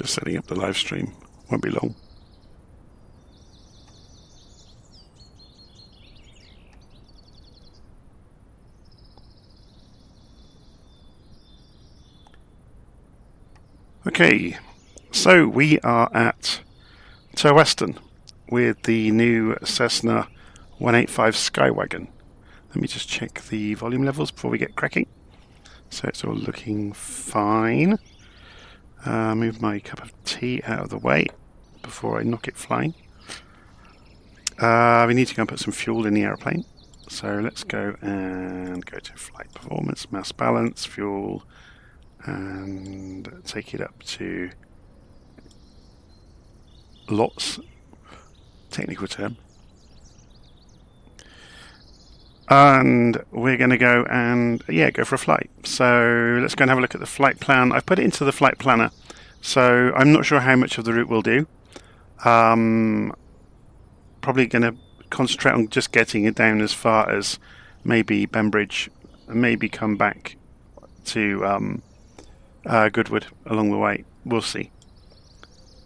Just setting up the live stream. Won't be long. Okay, so we are at Turweston with the new Cessna 185 Skywagon. Let me just check the volume levels before we get cracking. So it's all looking fine. Move my cup of tea out of the way before I knock it flying. We need to go and put some fuel in the airplane. So let's go and go to flight performance, mass balance, fuel, and take it up to lots, technical term. And we're going to go and, go for a flight. So let's go and have a look at the flight plan. I've put it into the flight planner, so I'm not sure how much of the route we'll do. Probably going to concentrate on just getting it down as far as maybe Bembridge, and maybe come back to Goodwood along the way. We'll see.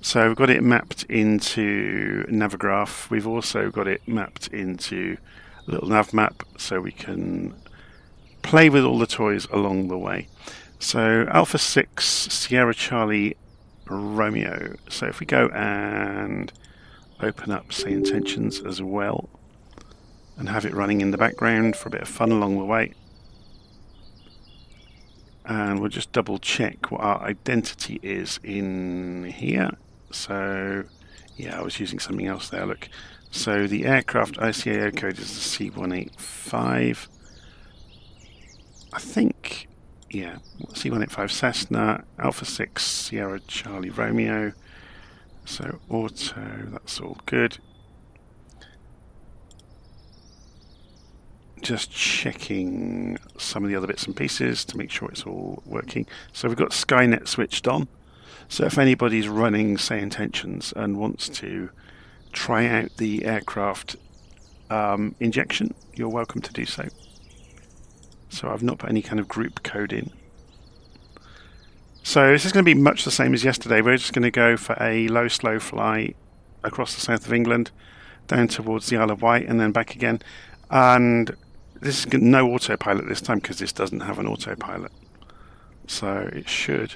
So we've got it mapped into Navigraph. We've also got it mapped into a little nav map so we can play with all the toys along the way. So Alpha 6 Sierra Charlie Romeo. So if we go and open up SayIntentions as well and have it running in the background for a bit of fun along the way. And we'll just double check what our identity is in here. So I was using something else there, look. So the aircraft ICAO code is the C185. I think, C185 Cessna, Alpha 6 Sierra Charlie Romeo. So auto, that's all good. Just checking some of the other bits and pieces to make sure it's all working. So we've got Skynet switched on. So if anybody's running SayIntentions and wants to try out the aircraft injection, you're welcome to do so. So I've not put any kind of group code in. So this is going to be much the same as yesterday. We're just going to go for a low, slow fly across the south of England, down towards the Isle of Wight, and then back again. And this is no autopilot this time because this doesn't have an autopilot. So it should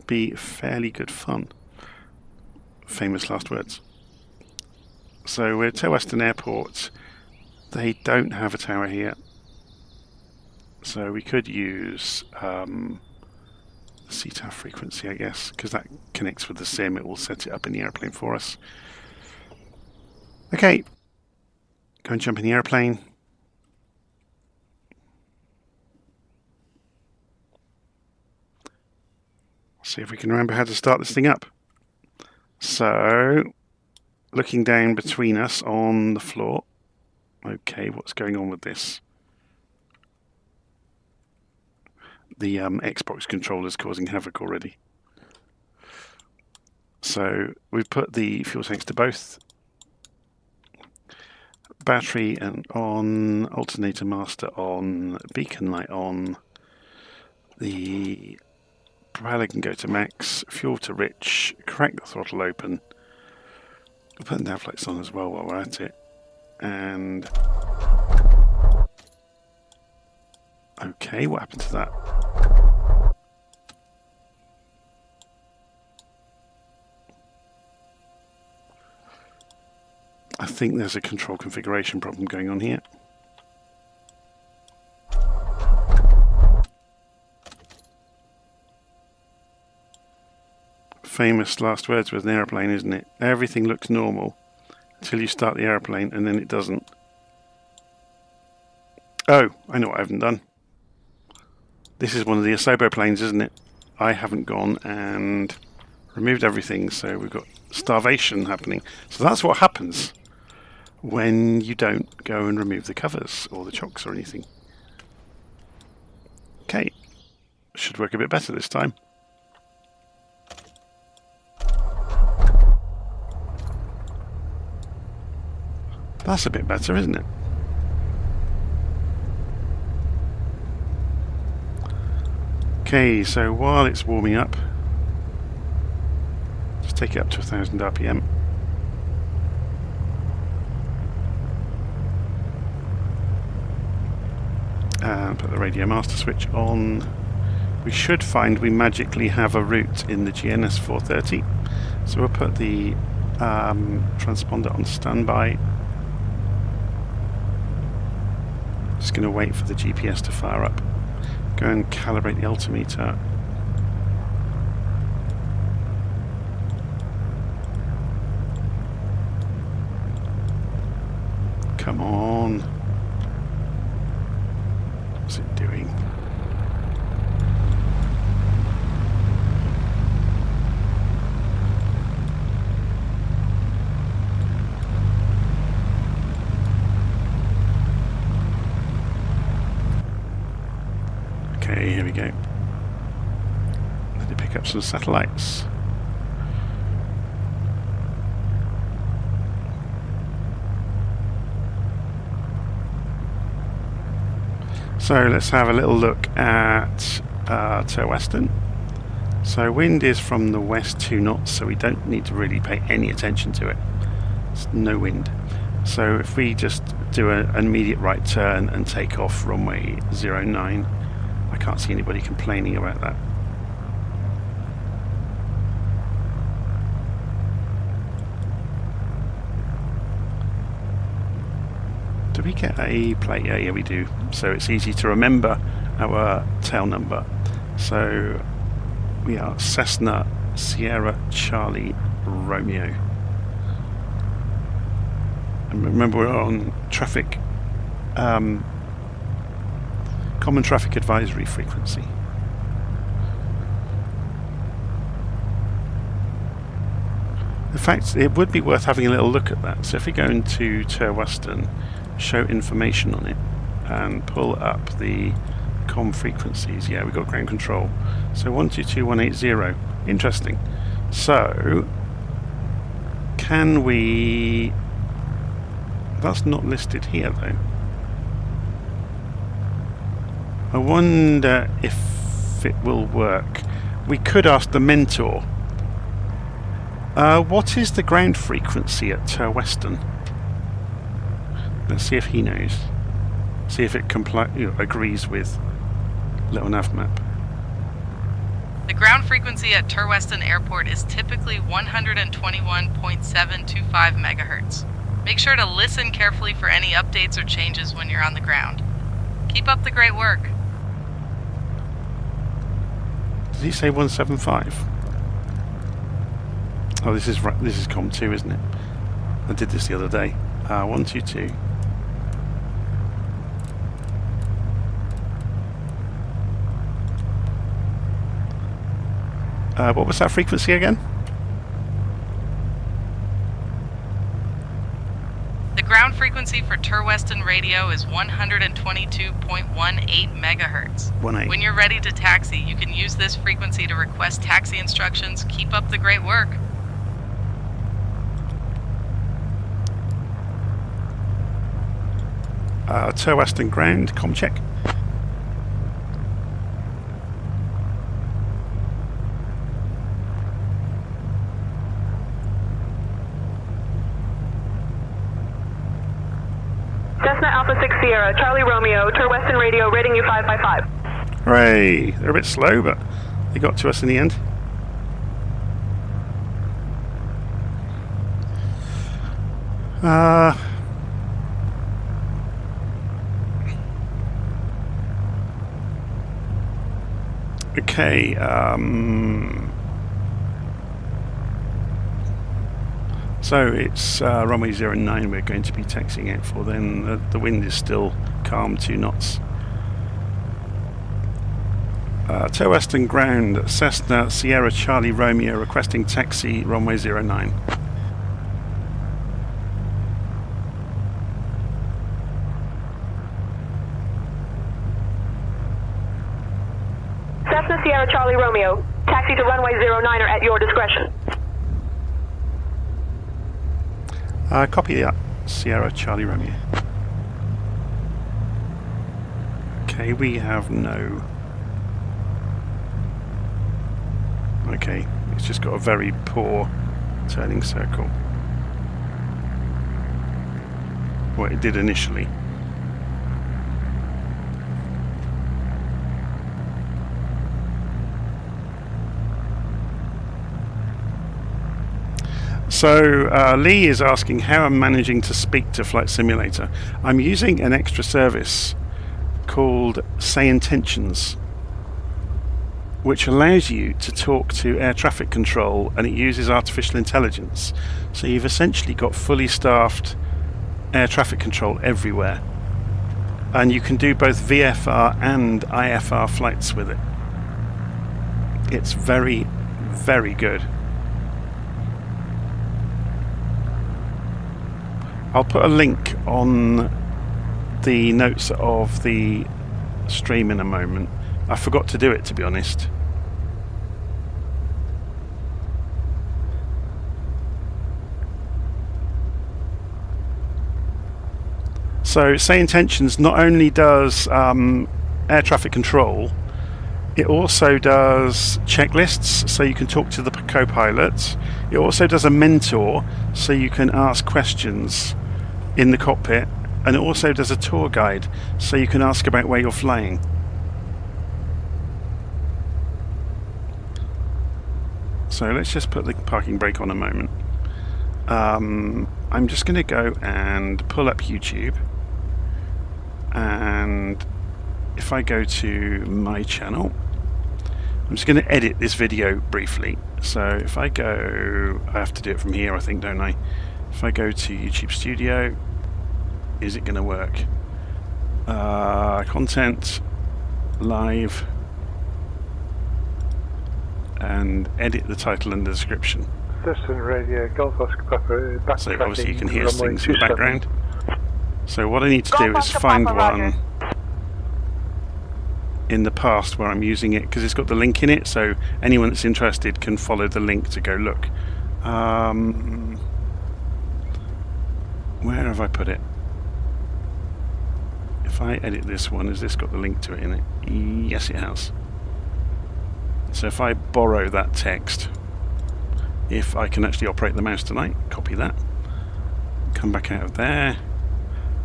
be fairly good fun. Famous last words. So we're at Turweston Airport. They don't have a tower here. So we could use the CTAF frequency, I guess, because that connects with the sim. It will set it up in the airplane for us. Okay. Go and jump in the airplane. See if we can remember how to start this thing up. So, looking down between us on the floor. Okay, what's going on with this? The Xbox controller's causing havoc already. So, we've put the fuel tanks to both. Battery and on, alternator master on, beacon light on. The propeller can go to max, fuel to rich, crack the throttle open. We'll put the nav lights on as well while we're at it. And okay, what happened to that? I think there's a control configuration problem going on here. Famous last words with an airplane, isn't it? Everything looks normal until you start the airplane and then it doesn't. Oh, I know what I haven't done. This is one of the Asobo planes, isn't it? I haven't gone and removed everything, so we've got starvation happening. So that's what happens when you don't go and remove the covers or the chocks or anything. Okay, should work a bit better this time. That's a bit better, isn't it? Okay, so while it's warming up, take it up to 1000 RPM. And put the radio master switch on. We should find we magically have a route in the GNS 430. So we'll put the transponder on standby. Just going to wait for the GPS to fire up. Go and calibrate the altimeter. Come on. What's it doing? Okay, here we go. Let it pick up some satellites. So let's have a little look at Turweston. So wind is from the west 2 knots, so we don't need to really pay any attention to it. It's no wind. So if we just do an immediate right turn and take off runway 09, I can't see anybody complaining about that. Do we get a plate? Yeah, we do. So it's easy to remember our tail number. So we are Cessna Sierra Charlie Romeo. And remember, we're on traffic, common traffic advisory frequency. In fact, it would be worth having a little look at that. So if we go into Turweston, show information on it, and pull up the comm frequencies. Yeah, we've got ground control. So 122180. Interesting. So can we... That's not listed here though. I wonder if it will work. We could ask the mentor. What is the ground frequency at Turweston? Let's see if he knows. See if it agrees with little nav map. The ground frequency at Turweston Airport is typically 121.725 megahertz. Make sure to listen carefully for any updates or changes when you're on the ground. Keep up the great work. Did he say 175? Oh, this is COM 2, isn't it? I did this the other day. 122. What was that frequency again? The ground frequency for Turweston radio is 122.18 megahertz. 18. When you're ready to taxi, you can use this frequency to request taxi instructions. Keep up the great work. Turweston ground, comm check. Cessna Alpha 6 Sierra, Charlie Romeo, Turweston Radio, rating you 555. Hooray! They're a bit slow, but they got to us in the end. Okay, so it's runway 09 we're going to be taxiing out for. Then the wind is still calm, 2 knots. Turweston ground, Cessna Sierra Charlie Romeo requesting taxi runway 09. Cessna Sierra Charlie Romeo, taxi to runway 09 or at your discretion. Copy that, Sierra Charlie Romeo. Okay, we have no... Okay, it's just got a very poor turning circle. What it did initially. So Lee is asking how I'm managing to speak to Flight Simulator. I'm using an extra service called SayIntentions, which allows you to talk to air traffic control, and it uses artificial intelligence. So you've essentially got fully staffed air traffic control everywhere, and you can do both VFR and IFR flights with it. It's very, very good. I'll put a link on the notes of the stream in a moment. I forgot to do it, to be honest. So SayIntentions not only does air traffic control, it also does checklists, so you can talk to the co-pilot. It also does a mentor, so you can ask questions in the cockpit, and it also does a tour guide, so you can ask about where you're flying. So let's just put the parking brake on a moment. I'm just going to go and pull up YouTube, and if I go to my channel, I'm just going to edit this video briefly. So if I go, I have to do it from here, I think, don't I? If I go to YouTube Studio, is it going to work? Content, live, and edit the title and the description. Thruxton Radio, Golf Oscar Papa, so obviously you can hear things in the background. So what I need to do is find one in the past where I'm using it, because it's got the link in it, so anyone that's interested can follow the link to go look. Where have I put it? If I edit this one, has this got the link to it in it? Yes, it has. So if I borrow that text, if I can actually operate the mouse tonight, copy that, come back out of there,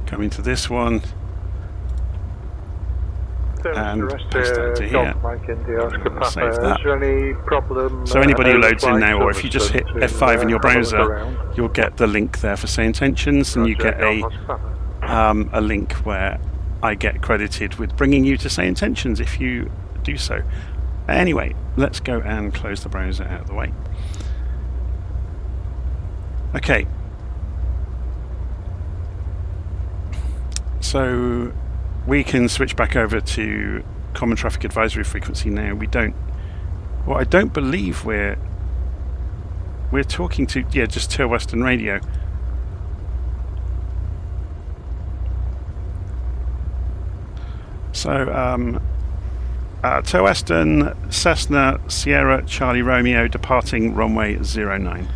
come into this one, and paste that to here. Save that. Is there any problem, so anybody who loads in now, or if you just hit F5 in your browser, you'll get the link there for SayIntentions, and you get a link where I get credited with bringing you to SayIntentions if you do so. Anyway, let's go and close the browser out of the way. Okay. So we can switch back over to Common Traffic Advisory frequency now. I don't believe we're talking to, just Turweston Radio. So, Turweston, Cessna, Sierra, Charlie Romeo, departing runway 09.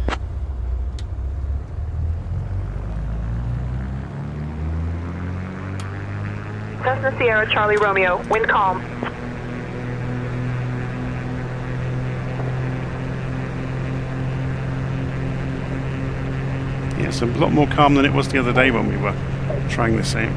Cessna Sierra, Charlie Romeo, wind calm. Yeah, it's a lot more calm than it was the other day when we were trying this out.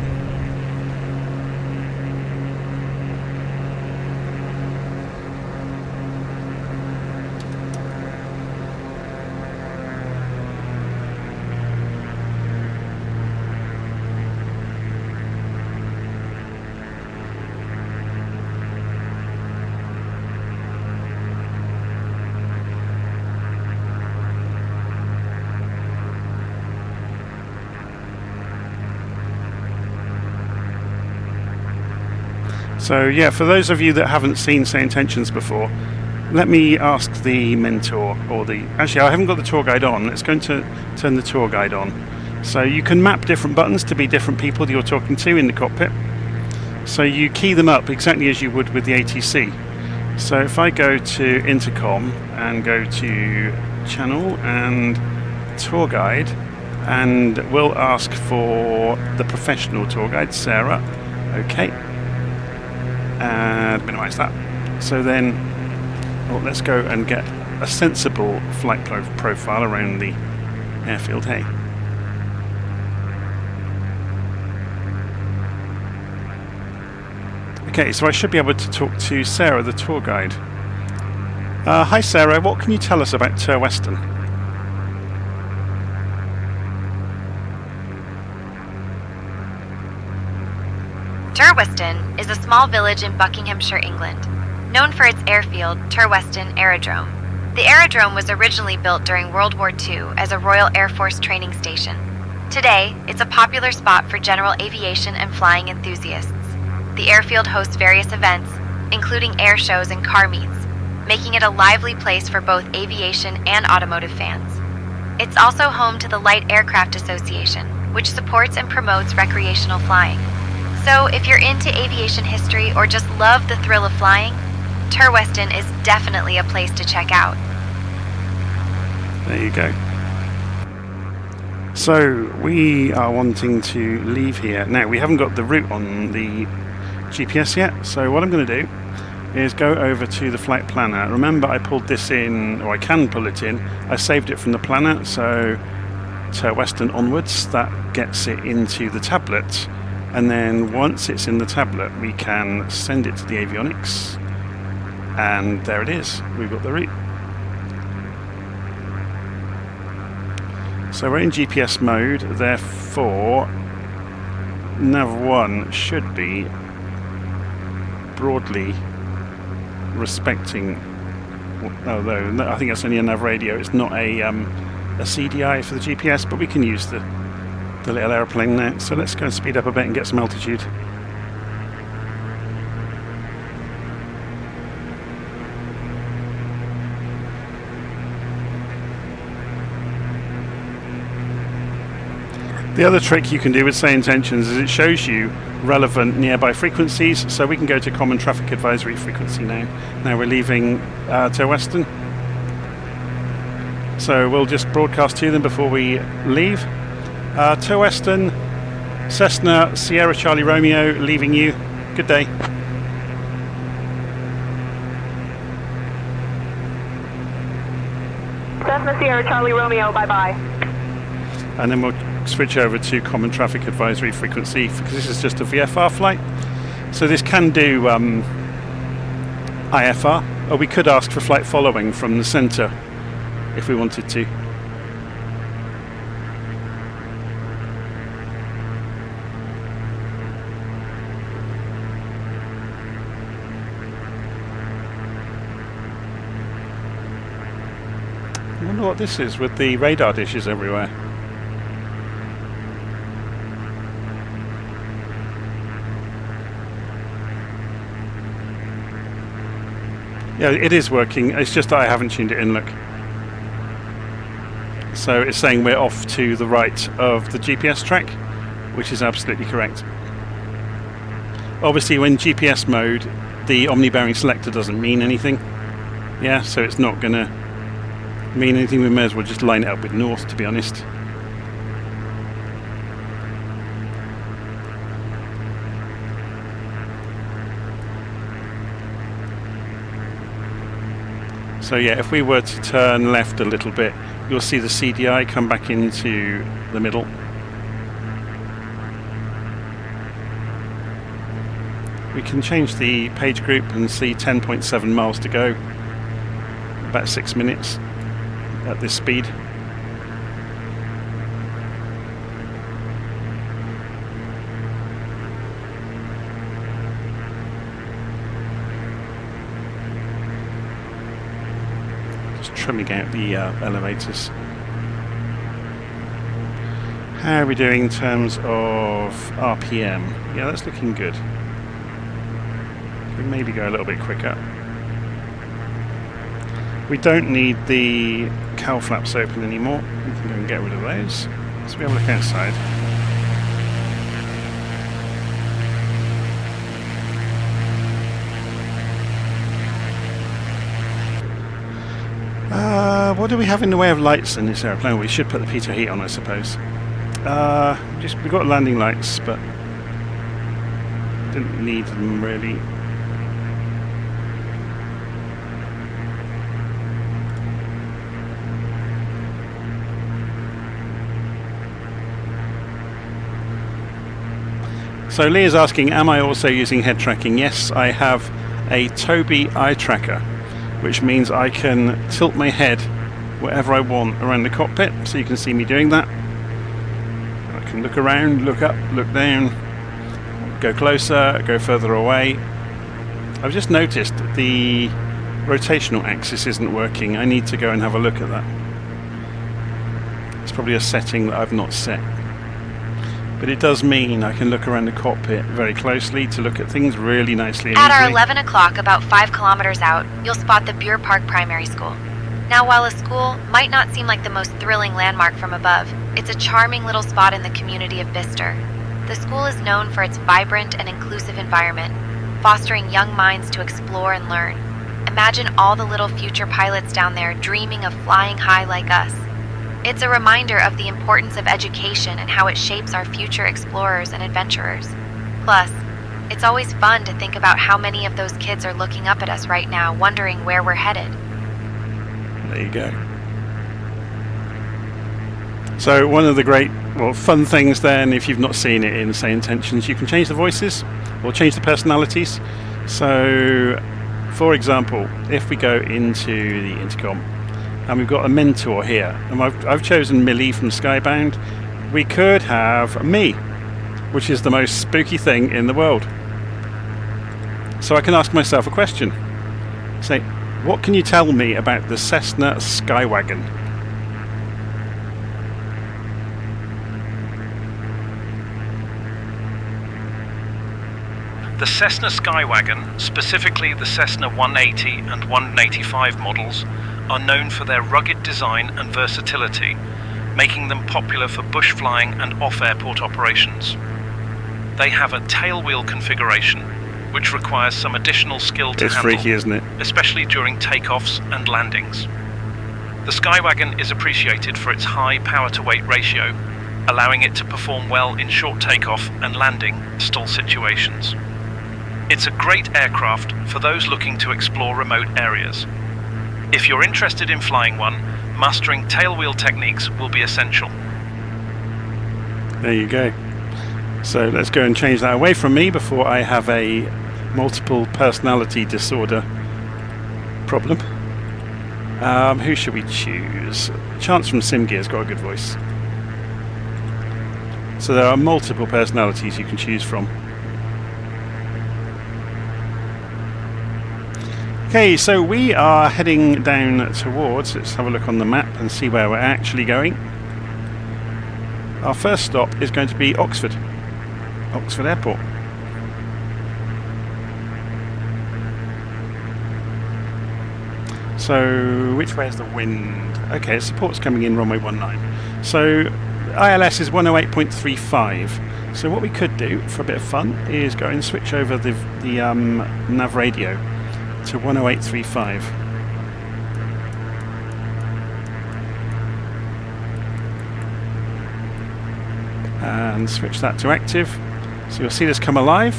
So yeah, for those of you that haven't seen SayIntentions before, let me ask the mentor, or actually I haven't got the tour guide on. It's going to turn the tour guide on. So you can map different buttons to be different people that you're talking to in the cockpit. So you key them up exactly as you would with the ATC. So if I go to intercom and go to channel and tour guide, and we'll ask for the professional tour guide, Sarah. Okay. And minimize that. So then, let's go and get a sensible flight profile around the airfield, hey? Okay, so I should be able to talk to Sarah, the tour guide. Hi Sarah, what can you tell us about Turweston? Turweston is a small village in Buckinghamshire, England, known for its airfield, Turweston Aerodrome. The aerodrome was originally built during World War II as a Royal Air Force training station. Today, it's a popular spot for general aviation and flying enthusiasts. The airfield hosts various events, including air shows and car meets, making it a lively place for both aviation and automotive fans. It's also home to the Light Aircraft Association, which supports and promotes recreational flying. So if you're into aviation history or just love the thrill of flying, Turweston is definitely a place to check out. There you go. So we are wanting to leave here. Now we haven't got the route on the GPS yet, so what I'm going to do is go over to the flight planner. Remember, I pulled this in, or I can pull it in. I saved it from the planner, so Turweston onwards, that gets it into the tablet. And then once it's in the tablet, we can send it to the avionics. And there it is. We've got the route. So we're in GPS mode, therefore Nav1 should be broadly respecting, although I think that's only a nav radio, it's not a CDI for the GPS, but we can use the little aeroplane now. So let's go and speed up a bit and get some altitude. The other trick you can do with SayIntentions is it shows you relevant nearby frequencies, so we can go to Common Traffic Advisory frequency now. Now we're leaving Turweston, so we'll just broadcast to them before we leave. Turweston, Cessna Sierra Charlie Romeo, leaving you. Good day. Cessna Sierra Charlie Romeo, bye-bye. And then we'll switch over to Common Traffic Advisory frequency, because this is just a VFR flight. So this can do IFR, or we could ask for flight following from the centre if we wanted to. I wonder what this is with the radar dishes everywhere. Yeah, it is working, it's just that I haven't tuned it in, look. So it's saying we're off to the right of the GPS track, which is absolutely correct. Obviously when GPS mode, the omni-bearing selector doesn't mean anything. Yeah, so it's not going to mean anything. We may as well just line it up with north, to be honest. So yeah, if we were to turn left a little bit, you'll see the CDI come back into the middle. We can change the page group and see 10.7 miles to go, about 6 minutes at this speed. Trimming out the elevators. How are we doing in terms of RPM? Yeah, that's looking good. We maybe go a little bit quicker. We don't need the cowl flaps open anymore. We can go and get rid of those. So we have a look outside. What do we have in the way of lights in this aeroplane? We should put the pitot heat on, I suppose. We've got landing lights, but didn't need them really. So Lee is asking, am I also using head tracking? Yes, I have a Tobii eye tracker, which means I can tilt my head wherever I want around the cockpit, so you can see me doing that. I can look around, look up, look down, go closer, go further away. I've just noticed the rotational axis isn't working. I need to go and have a look at that. It's probably a setting that I've not set. But it does mean I can look around the cockpit very closely to look at things really nicely and At our easily. 11 o'clock, about 5 kilometers out, you'll spot the Buer Park Primary School. Now, while a school might not seem like the most thrilling landmark from above, it's a charming little spot in the community of Bister. The school is known for its vibrant and inclusive environment, fostering young minds to explore and learn. Imagine all the little future pilots down there dreaming of flying high like us. It's a reminder of the importance of education and how it shapes our future explorers and adventurers. Plus, it's always fun to think about how many of those kids are looking up at us right now, wondering where we're headed. There you go. So one of the great, fun things then, if you've not seen it in Say Intentions, you can change the voices or change the personalities. So, for example, if we go into the intercom, and we've got a mentor here, and I've chosen Millie from Skybound. We could have me, which is the most spooky thing in the world. So I can ask myself a question. Say, what can you tell me about the Cessna Skywagon? The Cessna Skywagon, specifically the Cessna 180 and 185 models, are known for their rugged design and versatility, making them popular for bush flying and off-airport operations. They have a tailwheel configuration, which requires some additional skill to It's handle, freaky, isn't it? especially during takeoffs and landings. The Skywagon is appreciated for its high power-to-weight ratio, allowing it to perform well in short takeoff and landing stall situations. It's a great aircraft for those looking to explore remote areas. If you're interested in flying one, mastering tailwheel techniques will be essential. There you go. So let's go and change that away from me before I have a multiple personality disorder problem. Who should we choose? Chance from SimGear's got a good voice. So there are multiple personalities you can choose from. Okay, so we are heading down towards, let's have a look on the map and see where we're actually going. Our first stop is going to be Oxford Airport. So, which way is the wind? Okay, support's coming in runway 19. So, ILS is 108.35. So what we could do for a bit of fun is go and switch over the nav radio to 108.35. And switch that to active. So you'll see this come alive.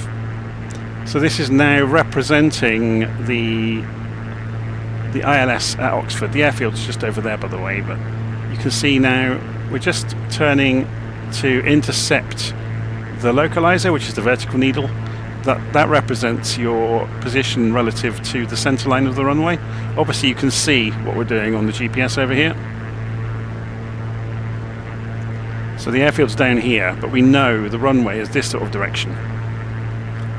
So this is now representing the ILS at Oxford. The airfield's just over there, by the way, but you can see now we're just turning to intercept the localizer, which is the vertical needle. That represents your position relative to the center line of the runway. Obviously you can see what we're doing on the GPS over here. So the airfield's down here, but we know the runway is this sort of direction.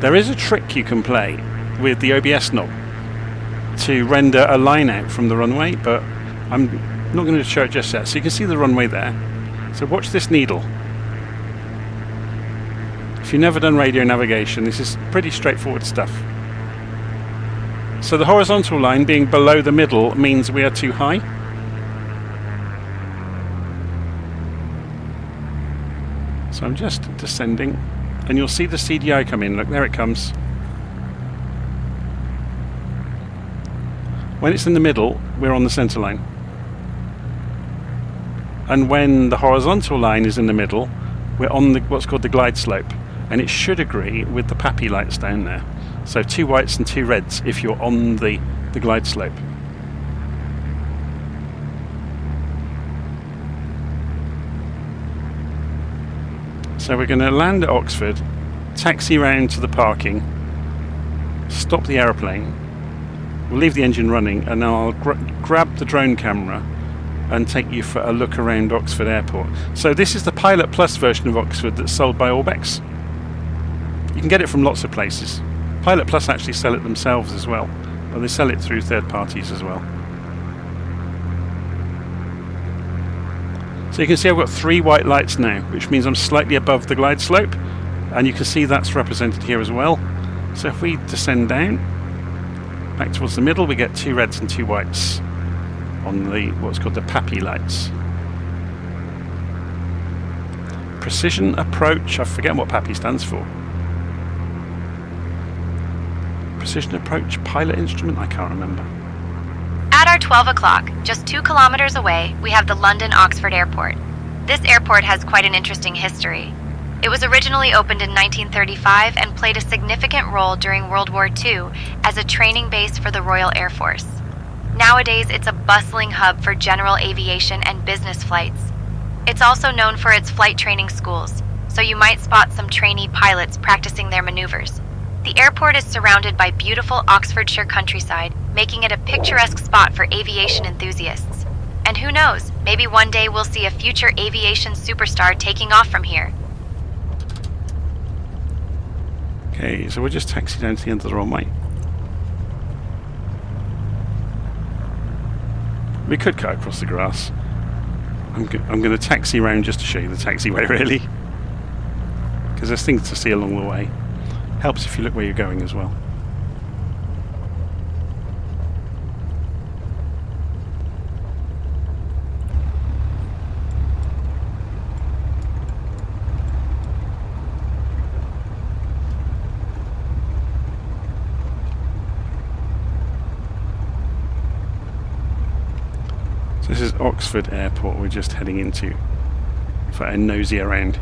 There is a trick you can play with the OBS knob to render a line out from the runway, but I'm not going to show it just yet. So you can see the runway there. So watch this needle. If you've never done radio navigation, this is pretty straightforward stuff. So the horizontal line being below the middle means we are too high. So I'm just descending, and you'll see the CDI come in. Look, there it comes. When it's in the middle, we're on the center line. And when the horizontal line is in the middle, we're on what's called the glide slope. And it should agree with the PAPI lights down there. So 2 whites and 2 reds if you're on the glide slope. So we're going to land at Oxford, taxi round to the parking, stop the aeroplane, we'll leave the engine running, and I'll grab the drone camera and take you for a look around Oxford Airport. So this is the Pilot Plus version of Oxford that's sold by Orbx. You can get it from lots of places. Pilot Plus actually sell it themselves as well, but they sell it through third parties as well. So you can see I've got 3 white lights now, which means I'm slightly above the glide slope, and you can see that's represented here as well. So if we descend down back towards the middle, we get 2 reds and 2 whites on the what's called the PAPI lights. Precision approach, I forget what PAPI stands for. Precision approach pilot instrument, I can't remember. At our 12 o'clock, just 2 kilometers away, we have the London Oxford Airport. This airport has quite an interesting history. It was originally opened in 1935 and played a significant role during World War II as a training base for the Royal Air Force. Nowadays, it's a bustling hub for general aviation and business flights. It's also known for its flight training schools, so you might spot some trainee pilots practicing their maneuvers. The airport is surrounded by beautiful Oxfordshire countryside, making it a picturesque spot for aviation enthusiasts. And who knows, maybe one day we'll see a future aviation superstar taking off from here. Okay, so we'll just taxi down to the end of the runway. We could cut across the grass. I'm going to taxi around just to show you the taxiway, really, because there's things to see along the way. Helps if you look where you're going as well. So this is Oxford Airport we're just heading into for a nosy around.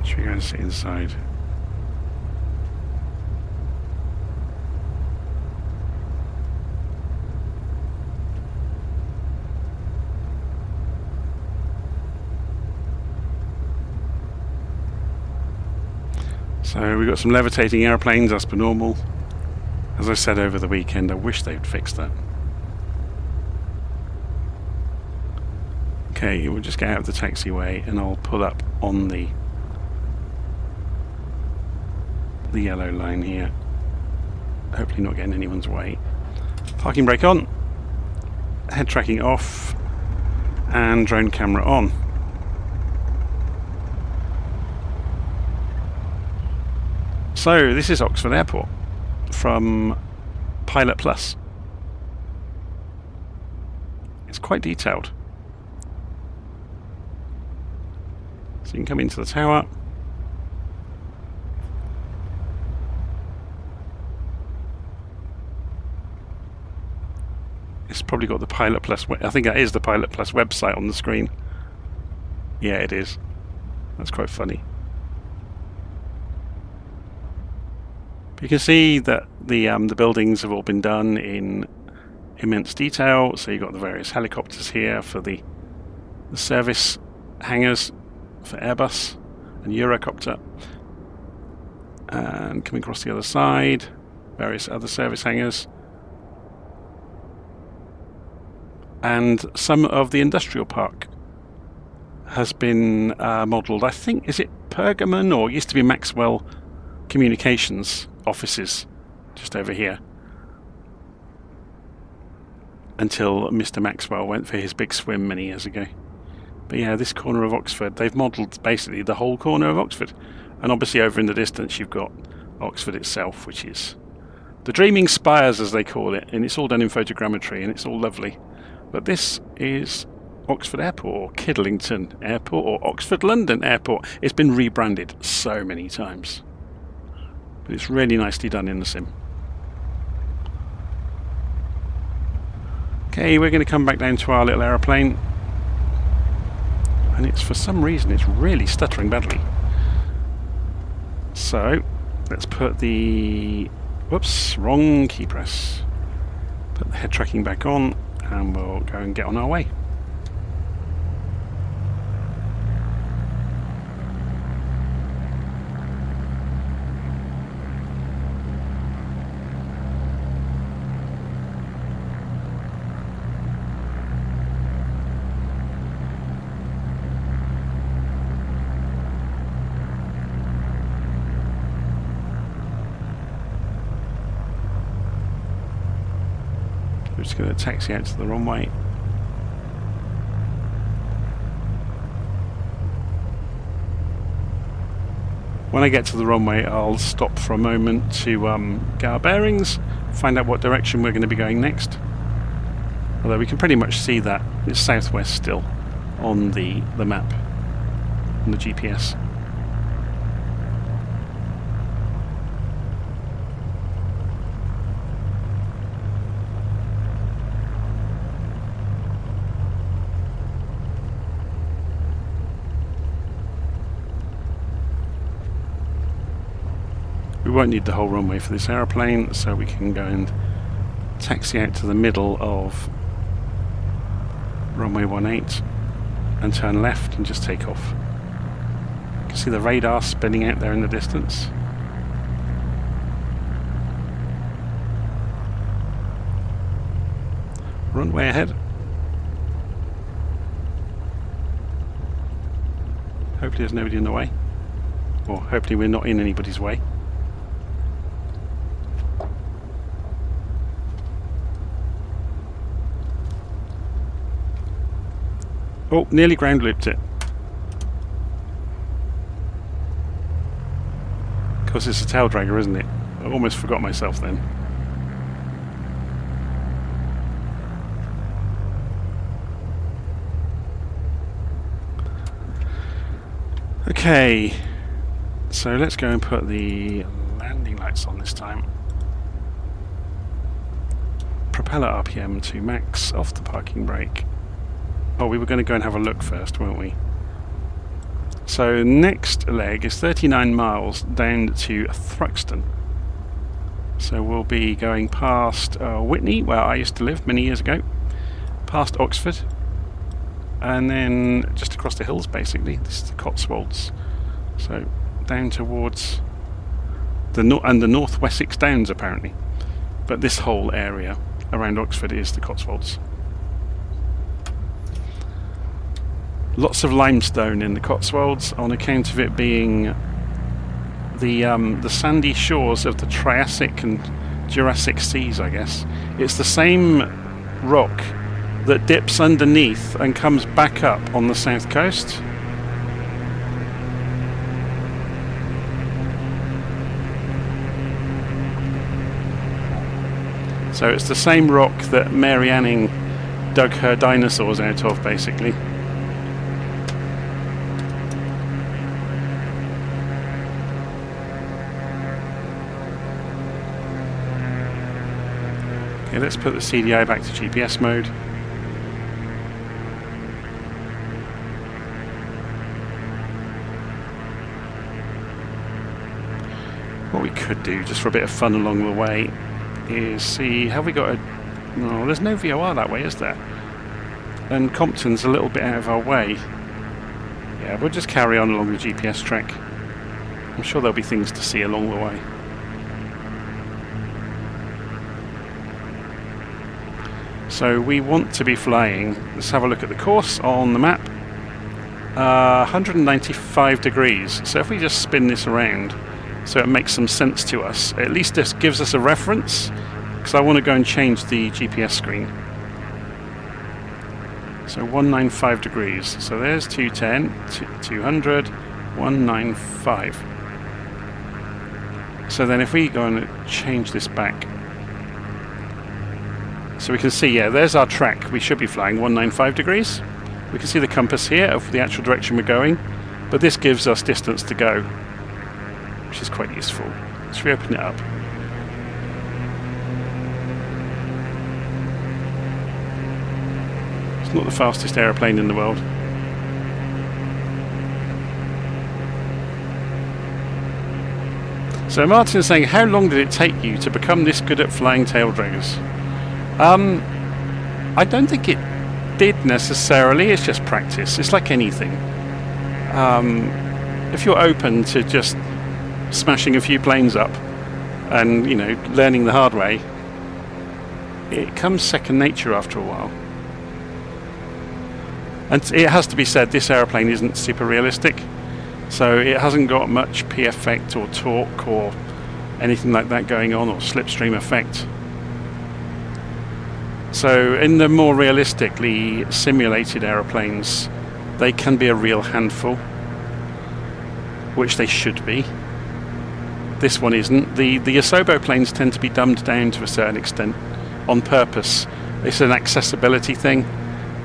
Should we go and sit inside? So we've got some levitating airplanes as per normal. As I said over the weekend, I wish they'd fix that. Okay, we'll just get out of the taxiway and I'll pull up on the yellow line here. Hopefully not getting anyone's way. Parking brake on, head tracking off, and drone camera on. So this is Oxford Airport from Pilot Plus. It's quite detailed. So you can come into the tower. It's probably got the Pilot Plus, I think that is the Pilot Plus website on the screen. Yeah, it is. That's quite funny. You can see that the buildings have all been done in immense detail. So you've got the various helicopters here for the service hangars for Airbus and Eurocopter. And coming across the other side, various other service hangars. And some of the industrial park has been modelled. I think, is it Pergamon, or it used to be Maxwell Communications offices just over here, until Mr. Maxwell went for his big swim many years ago. But yeah, this corner of Oxford, they've modelled basically the whole corner of Oxford. And obviously over in the distance you've got Oxford itself, which is the Dreaming Spires as they call it, and it's all done in photogrammetry and it's all lovely. But this is Oxford Airport, or Kidlington Airport, or Oxford London Airport. It's been rebranded so many times, but it's really nicely done in the sim. Okay, we're going to come back down to our little aeroplane, and it's, for some reason, it's really stuttering badly. So let's put the, whoops, wrong key press. Put the head tracking back on, and we'll go and get on our way. We're just going to taxi out to the runway. When I get to the runway, I'll stop for a moment to get our bearings, find out what direction we're going to be going next. Although we can pretty much see that it's southwest still on the map, on the GPS. We won't need the whole runway for this aeroplane, so we can go and taxi out to the middle of runway 18 and turn left and just take off. You can see the radar spinning out there in the distance. Runway ahead. Hopefully there's nobody in the way, or hopefully we're not in anybody's way. Oh, nearly ground looped it. Of course, it's a tail dragger, isn't it? I almost forgot myself then. Okay, so let's go and put the landing lights on this time. Propeller RPM to max, off the parking brake. Oh, we were going to go and have a look first, weren't we? So next leg is 39 miles down to Thruxton. So we'll be going past Whitney, where I used to live many years ago, past Oxford, and then just across the hills basically. This is the Cotswolds. So down towards the North Wessex Downs apparently. But this whole area around Oxford is the Cotswolds. Lots of limestone in the Cotswolds on account of it being the sandy shores of the Triassic and Jurassic seas, I guess. It's the same rock that dips underneath and comes back up on the south coast. So it's the same rock that Mary Anning dug her dinosaurs out of, basically. Okay, let's put the CDI back to GPS mode. What we could do, just for a bit of fun along the way, is see, have we got a... No, there's no VOR that way, is there? And Compton's a little bit out of our way. Yeah, we'll just carry on along the GPS track. I'm sure there'll be things to see along the way. So we want to be flying, let's have a look at the course on the map. 195 degrees. So if we just spin this around so it makes some sense to us, at least this gives us a reference, because I want to go and change the GPS screen. So 195 degrees. So there's 210, 200, 195. So then if we go and change this back, so we can see, yeah, there's our track. We should be flying 195 degrees. We can see the compass here of the actual direction we're going, but this gives us distance to go, which is quite useful. Let's reopen it up. It's not the fastest aeroplane in the world. So Martin is saying, how long did it take you to become this good at flying tail draggers? I don't think it did necessarily, it's just practice. It's like anything. If you're open to just smashing a few planes up and, you know, learning the hard way, it comes second nature after a while. And it has to be said, this aeroplane isn't super realistic, so it hasn't got much P effect or torque or anything like that going on, or slipstream effect. So in the more realistically simulated aeroplanes, they can be a real handful, which they should be. This one isn't. The Asobo planes tend to be dumbed down to a certain extent on purpose. It's an accessibility thing,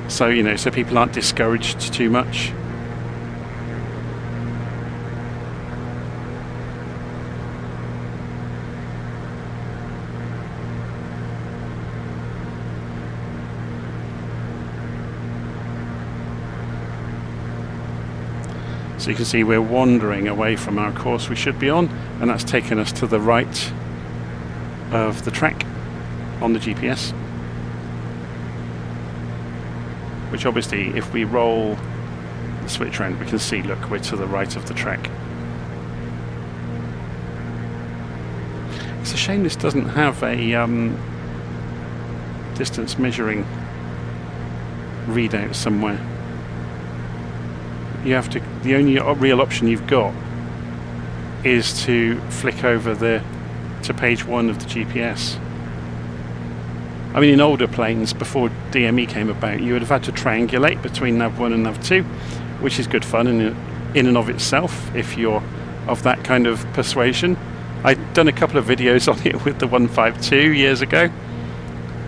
so, you know, so people aren't discouraged too much. So you can see we're wandering away from our course we should be on, and that's taken us to the right of the track on the GPS. Which obviously, if we roll the switch around, we can see, look, we're to the right of the track. It's a shame this doesn't have a distance measuring readout somewhere. You have to, the only real option you've got is to flick over to page 1 of the GPS. I mean, in older planes, before DME came about, you would have had to triangulate between nav 1 and nav 2, which is good fun in and of itself, if you're of that kind of persuasion. I'd done a couple of videos on it with the 152 years ago,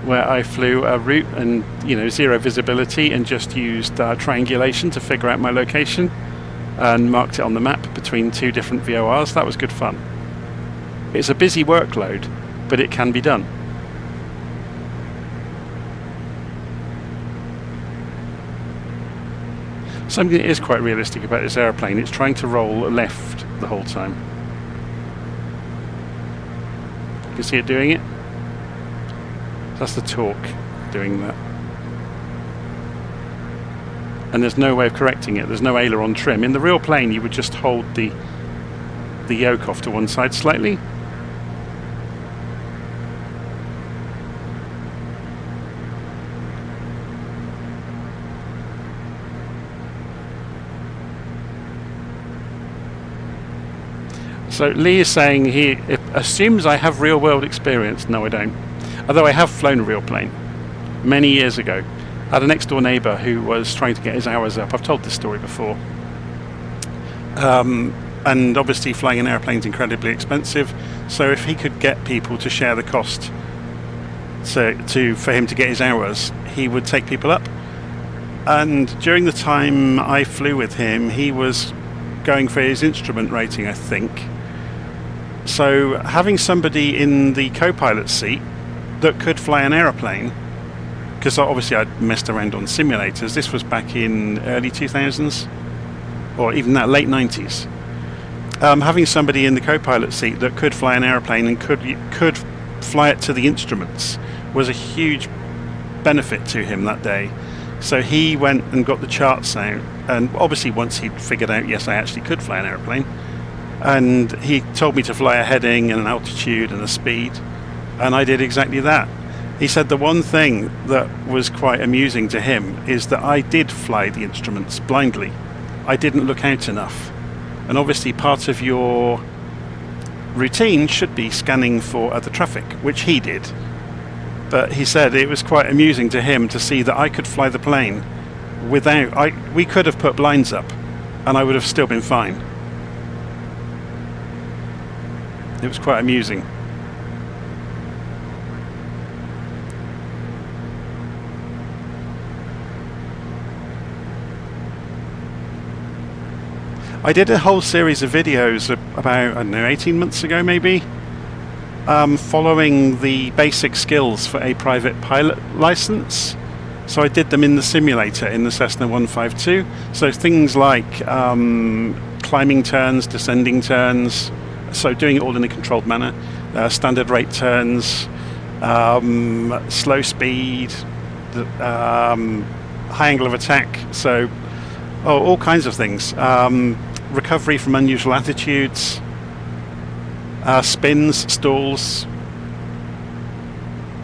where I flew a route and, you know, zero visibility, and just used triangulation to figure out my location and marked it on the map between 2 different VORs. That was good fun. It's a busy workload, but it can be done. Something that is quite realistic about this aeroplane, it's trying to roll left the whole time. You can see it doing it. That's the torque doing that. And there's no way of correcting it. There's no aileron trim. In the real plane, you would just hold the yoke off to one side slightly. So Lee is saying he assumes I have real-world experience. No, I don't. Although I have flown a real plane many years ago. I had a next-door neighbour who was trying to get his hours up. I've told this story before. And obviously flying an airplane is incredibly expensive. So if he could get people to share the cost for him to get his hours, he would take people up. And during the time I flew with him, he was going for his instrument rating, I think. So having somebody in the co-pilot seat that could fly an aeroplane, because obviously I'd messed around on simulators. This was back in early 2000s, or even that late 90s. Having somebody in the co-pilot seat that could fly an aeroplane and could fly it to the instruments was a huge benefit to him that day. So he went and got the charts out, and obviously once he'd figured out, yes, I actually could fly an aeroplane, and he told me to fly a heading and an altitude and a speed, and I did exactly that. He said the one thing that was quite amusing to him is that I did fly the instruments blindly. I didn't look out enough. And obviously part of your routine should be scanning for other traffic, which he did. But he said it was quite amusing to him to see that I could fly the plane without... we could have put blinds up and I would have still been fine. It was quite amusing. I did a whole series of videos about, I don't know, 18 months ago maybe, following the basic skills for a private pilot license. So I did them in the simulator in the Cessna 152. So things like climbing turns, descending turns, so doing it all in a controlled manner, standard rate turns, slow speed, high angle of attack, so all kinds of things. Recovery from unusual attitudes, spins, stalls.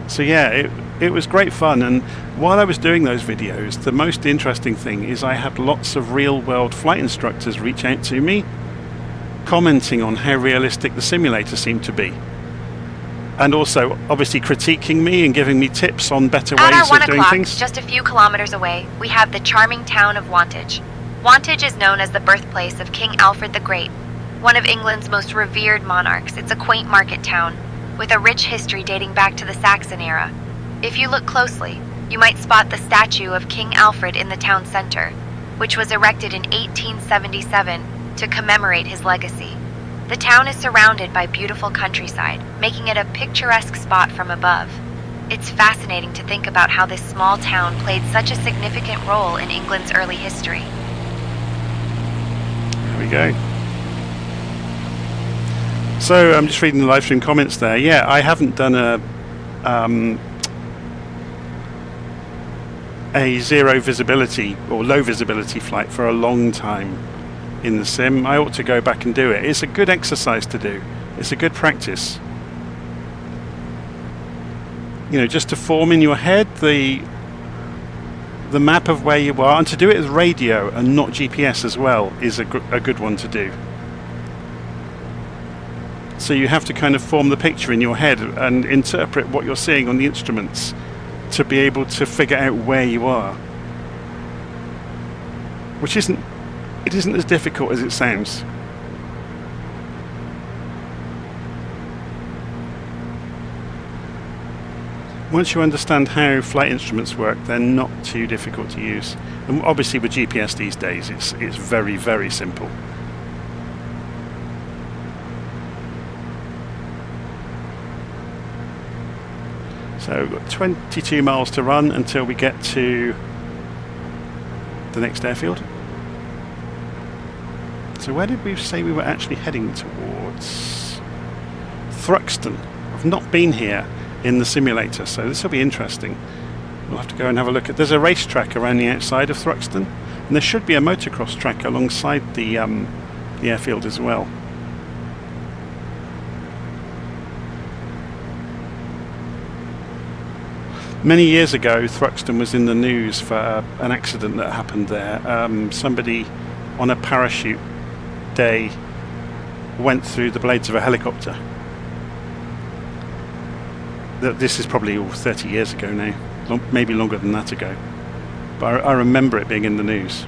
So yeah, it was great fun. And while I was doing those videos, the most interesting thing is I had lots of real-world flight instructors reach out to me, commenting on how realistic the simulator seemed to be, and also obviously critiquing me and giving me tips on better At ways our of 1 doing o'clock, things. just a few kilometers away, we have the charming town of Wantage. Wantage is known as the birthplace of King Alfred the Great, one of England's most revered monarchs. It's a quaint market town with a rich history dating back to the Saxon era. If you look closely, you might spot the statue of King Alfred in the town center, which was erected in 1877 to commemorate his legacy. The town is surrounded by beautiful countryside, making it a picturesque spot from above. It's fascinating to think about how this small town played such a significant role in England's early history. There we go. So I'm just reading the live stream comments there. Yeah, I haven't done a zero visibility or low visibility flight for a long time in the sim. I ought to go back and do it. It's a good exercise to do. It's a good practice. You know, just to form in your head the map of where you are, and to do it with radio and not GPS as well is a good one to do. So you have to kind of form the picture in your head and interpret what you're seeing on the instruments to be able to figure out where you are, which isn't as difficult as it sounds. Once you understand how flight instruments work, they're not too difficult to use. And obviously with GPS these days, it's very, very simple. So we've got 22 miles to run until we get to the next airfield. So where did we say we were actually heading towards? Thruxton. I've not been here in the simulator, so this will be interesting. We'll have to go and have a look at... There's a racetrack around the outside of Thruxton, and there should be a motocross track alongside the airfield as well. Many years ago, Thruxton was in the news for an accident that happened there. Somebody on a parachute day went through the blades of a helicopter. This is probably all 30 years ago now, maybe longer than that ago. But I remember it being in the news.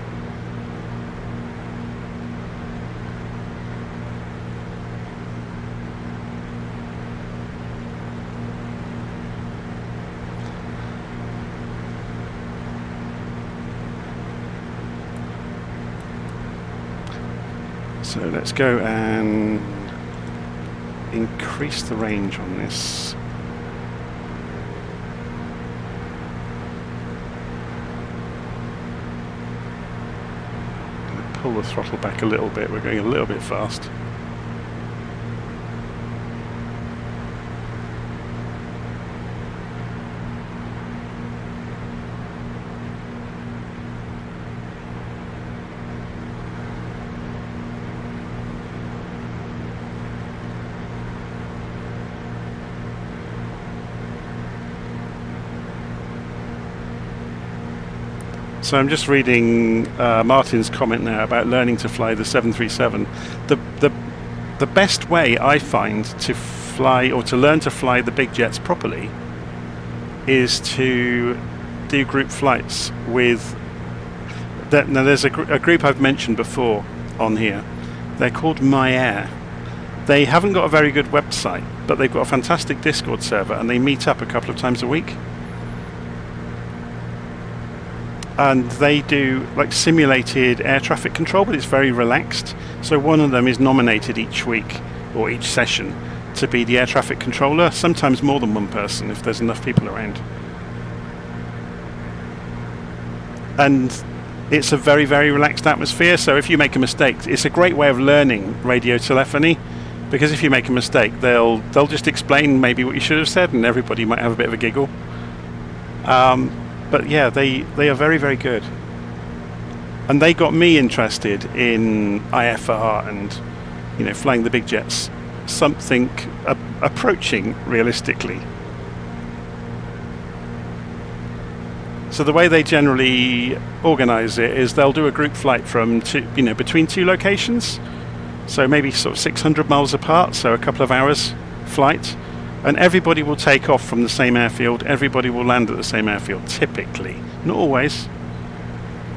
So let's go and increase the range on this. Pull the throttle back a little bit, we're going a little bit fast. So I'm just reading Martin's comment now about learning to fly the 737. The best way I find to fly or to learn to fly the big jets properly is to do group flights with. Now there's a group I've mentioned before on here. They're called My Air. They haven't got a very good website, but they've got a fantastic Discord server, and they meet up a couple of times a week. And they do like simulated air traffic control, but it's very relaxed. So one of them is nominated each week or each session to be the air traffic controller, sometimes more than one person if there's enough people around. And it's a very, very relaxed atmosphere, so if you make a mistake, it's a great way of learning radio telephony, because if you make a mistake, they'll just explain maybe what you should have said, and everybody might have a bit of a giggle. But yeah, they are very, very good. And they got me interested in IFR and, flying the big jets, something approaching realistically. So the way they generally organise it is they'll do a group flight from between two locations, so maybe sort of 600 miles apart, so a couple of hours flight, and everybody will take off from the same airfield, everybody will land at the same airfield, typically. Not always.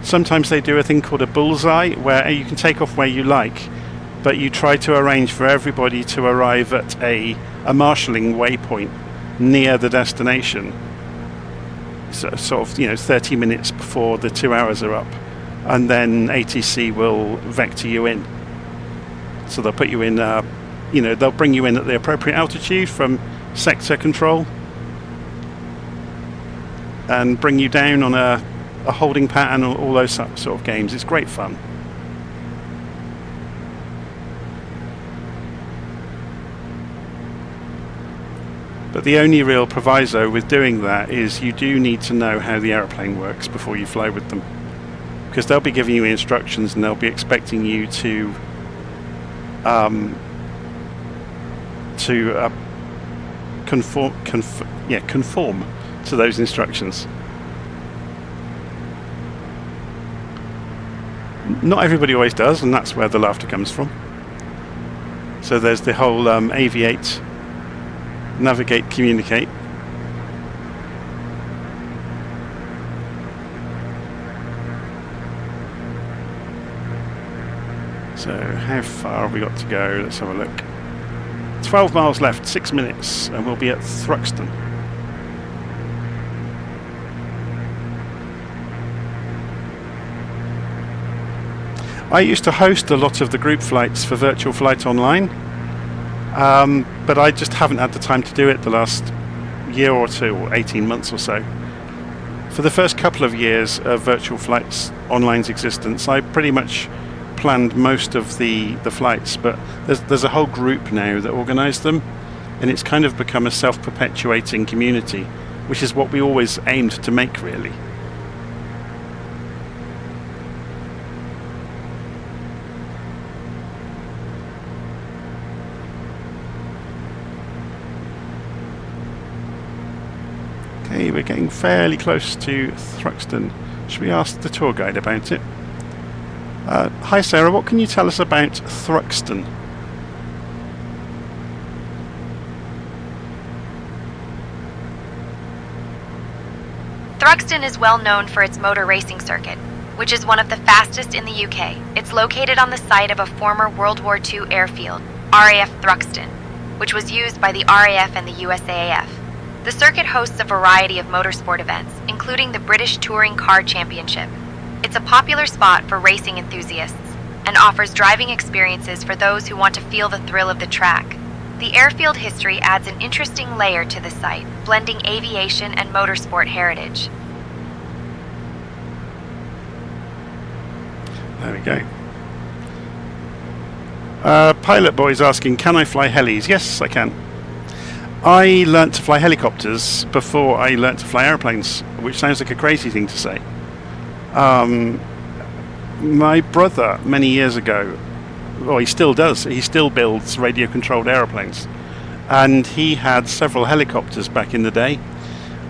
Sometimes they do a thing called a bullseye, where you can take off where you like, but you try to arrange for everybody to arrive at a marshalling waypoint near the destination. So, sort of 30 minutes before the 2 hours are up, and then ATC will vector you in. So they'll put you in, they'll bring you in at the appropriate altitude from sector control and bring you down on a holding pattern, all those sort of games. It's great fun. But the only real proviso with doing that is you do need to know how the aeroplane works before you fly with them, because they'll be giving you instructions and they'll be expecting you to conform to those instructions. Not everybody always does, and that's where the laughter comes from. So there's the whole aviate, navigate, communicate. So how far have we got to go? Let's have a look. 12 miles left, 6 minutes, and we'll be at Thruxton. I used to host a lot of the group flights for Virtual Flight Online, but I just haven't had the time to do it the last year or two, or 18 months or so. For the first couple of years of Virtual Flights Online's existence, I pretty much planned most of the flights, but there's a whole group now that organise them, and it's kind of become a self-perpetuating community, which is what we always aimed to make, really. Okay, we're getting fairly close to Thruxton. Should we ask the tour guide about it? Hi Sarah, what can you tell us about Thruxton? Thruxton is well known for its motor racing circuit, which is one of the fastest in the UK. It's located on the site of a former World War II airfield, RAF Thruxton, which was used by the RAF and the USAAF. The circuit hosts a variety of motorsport events, including the British Touring Car Championship. It's a popular spot for racing enthusiasts and offers driving experiences for those who want to feel the thrill of the track. The airfield history adds an interesting layer to the site, blending aviation and motorsport heritage. There we go. Pilot Boy's asking, can I fly helis? Yes, I can. I learnt to fly helicopters before I learnt to fly airplanes, which sounds like a crazy thing to say. My brother, many years ago, well, he still does, he still builds radio-controlled aeroplanes, and he had several helicopters back in the day,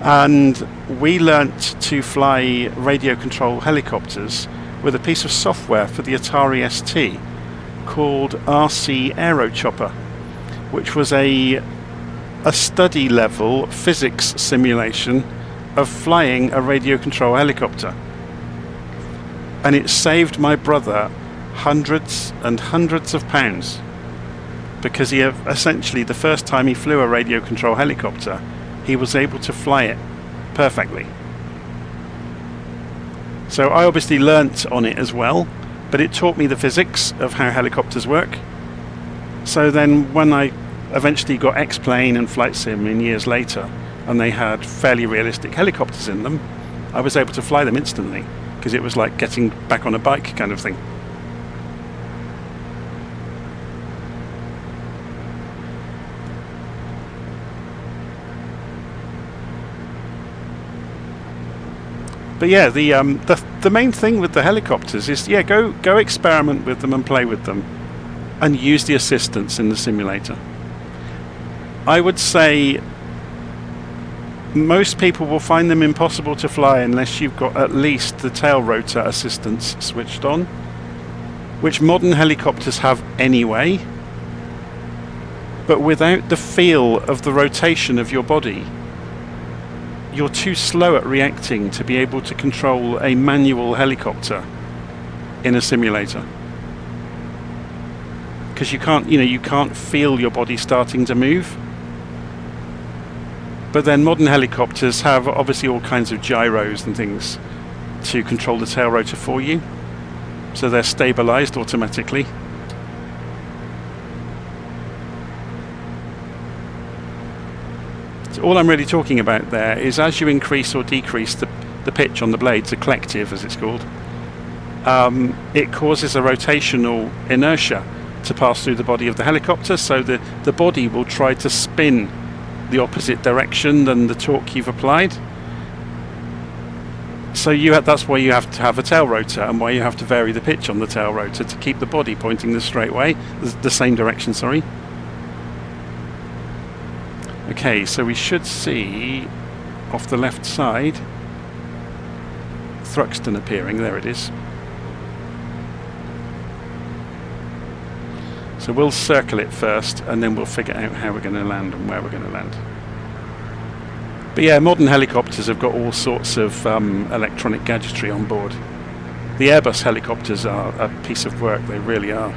And we learnt to fly radio control helicopters with a piece of software for the Atari ST called RC Aero Chopper, which was a study level physics simulation of flying a radio control helicopter. And it saved my brother hundreds and hundreds of pounds, because he essentially, the first time he flew a radio control helicopter, he was able to fly it perfectly. So I obviously learnt on it as well, but it taught me the physics of how helicopters work. So then when I eventually got X-Plane and Flight Sim in years later, and they had fairly realistic helicopters in them, I was able to fly them instantly, because it was like getting back on a bike kind of thing. But yeah, the main thing with the helicopters is, yeah, go experiment with them and play with them, and use the assistance in the simulator. I would say most people will find them impossible to fly unless you've got at least the tail rotor assistance switched on, which modern helicopters have anyway. But without the feel of the rotation of your body, you're too slow at reacting to be able to control a manual helicopter in a simulator, because you can't feel your body starting to move. But then modern helicopters have obviously all kinds of gyros and things to control the tail rotor for you, so they're stabilized automatically. So all I'm really talking about there is, as you increase or decrease the pitch on the blades, the collective as it's called, it causes a rotational inertia to pass through the body of the helicopter, so the body will try to spin the opposite direction than the torque you've applied. So that's why you have to have a tail rotor, and why you have to vary the pitch on the tail rotor to keep the body pointing the straight way, the same direction, sorry. Okay, so we should see off the left side Thruxton appearing. There it is. So we'll circle it first, and then we'll figure out how we're going to land and where we're going to land. But yeah, modern helicopters have got all sorts of electronic gadgetry on board. The Airbus helicopters are a piece of work, they really are.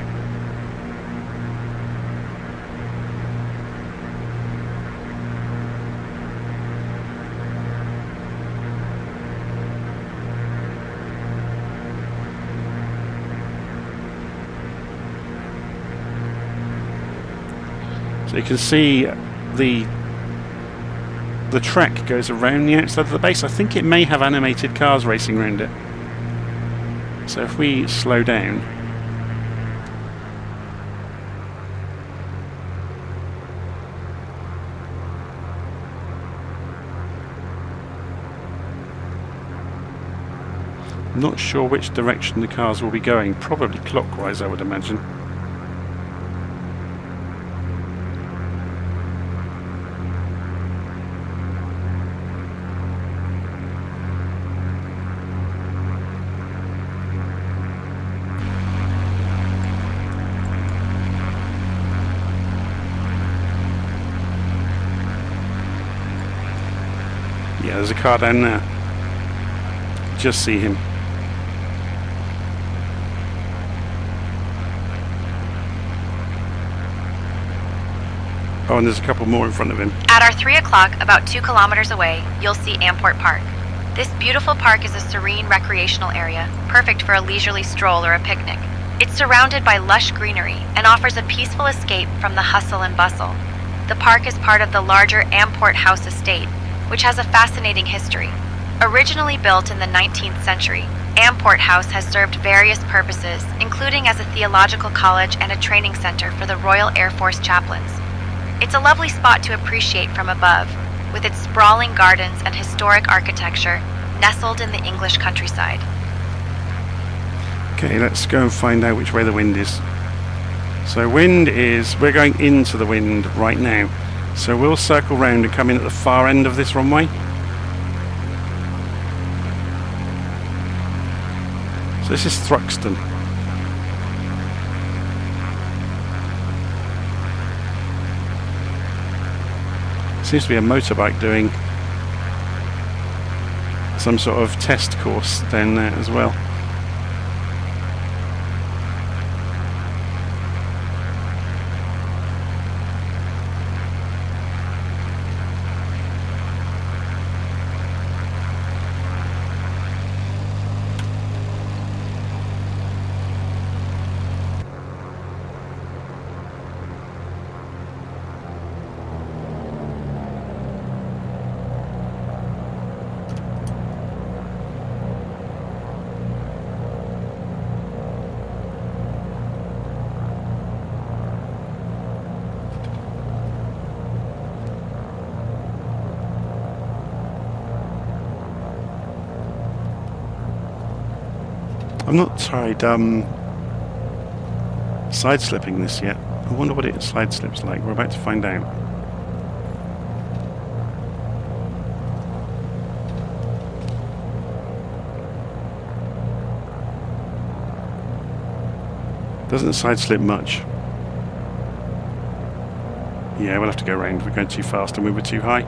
So you can see the track goes around the outside of the base. I think it may have animated cars racing around it. So if we slow down, I'm not sure which direction the cars will be going. Probably clockwise, I would imagine. Yeah, there's a car down there. Just see him. Oh, and there's a couple more in front of him. At our 3 o'clock, about 2 kilometers away, you'll see Amport Park. This beautiful park is a serene recreational area, perfect for a leisurely stroll or a picnic. It's surrounded by lush greenery and offers a peaceful escape from the hustle and bustle. The park is part of the larger Amport House estate, which has a fascinating history. Originally built in the 19th century, Amport House has served various purposes, including as a theological college and a training center for the Royal Air Force chaplains. It's a lovely spot to appreciate from above, with its sprawling gardens and historic architecture nestled in the English countryside. Okay, let's go and find out which way the wind is. So we're going into the wind right now. So we'll circle round and come in at the far end of this runway. So this is Thruxton. Seems to be a motorbike doing some sort of test course down there as well. I've not tried side slipping this yet. I wonder what it side slips like. We're about to find out. Doesn't side slip much. Yeah, we'll have to go around. We're going too fast and we were too high.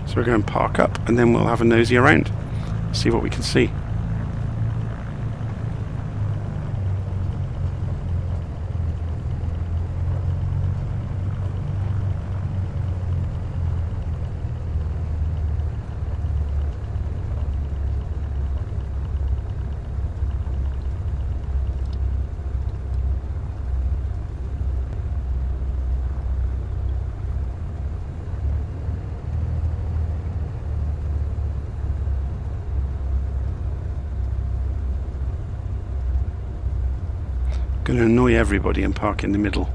So we're going to park up and then we'll have a nosy around, see what we can see. Going to annoy everybody and park in the middle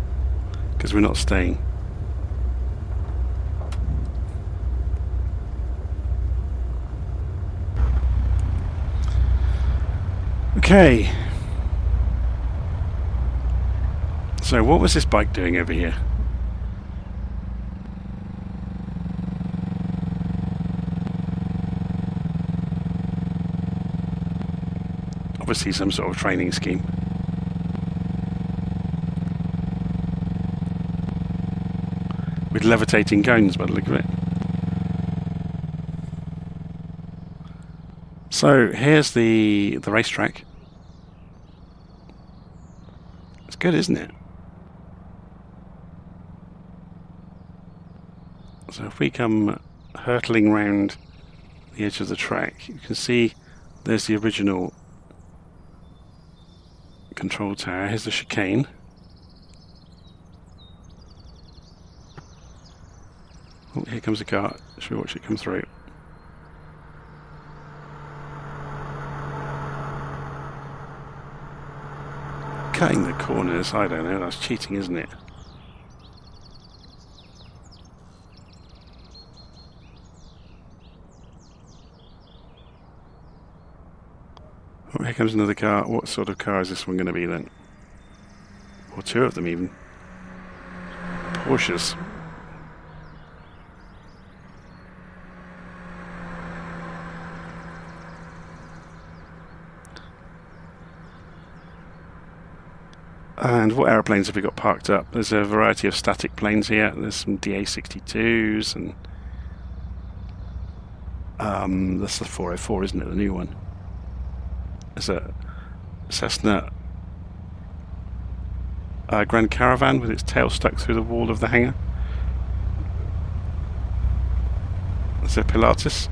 because we're not staying. Okay. So what was this bike doing over here? Obviously some sort of training scheme. With levitating guns by the look of it. So here's the racetrack. It's good, isn't it? So if we come hurtling round the edge of the track, you can see there's the original control tower. Here's the chicane. Oh, here comes a car. Should we watch it come through? Cutting the corners, I don't know, that's cheating, isn't it? Oh, here comes another car. What sort of car is this one going to be then? Or two of them even. Porsches. And what aeroplanes have we got parked up? There's a variety of static planes here. There's some DA-62s and that's the 404, isn't it? The new one. There's a Cessna Grand Caravan with its tail stuck through the wall of the hangar. There's a Pilatus.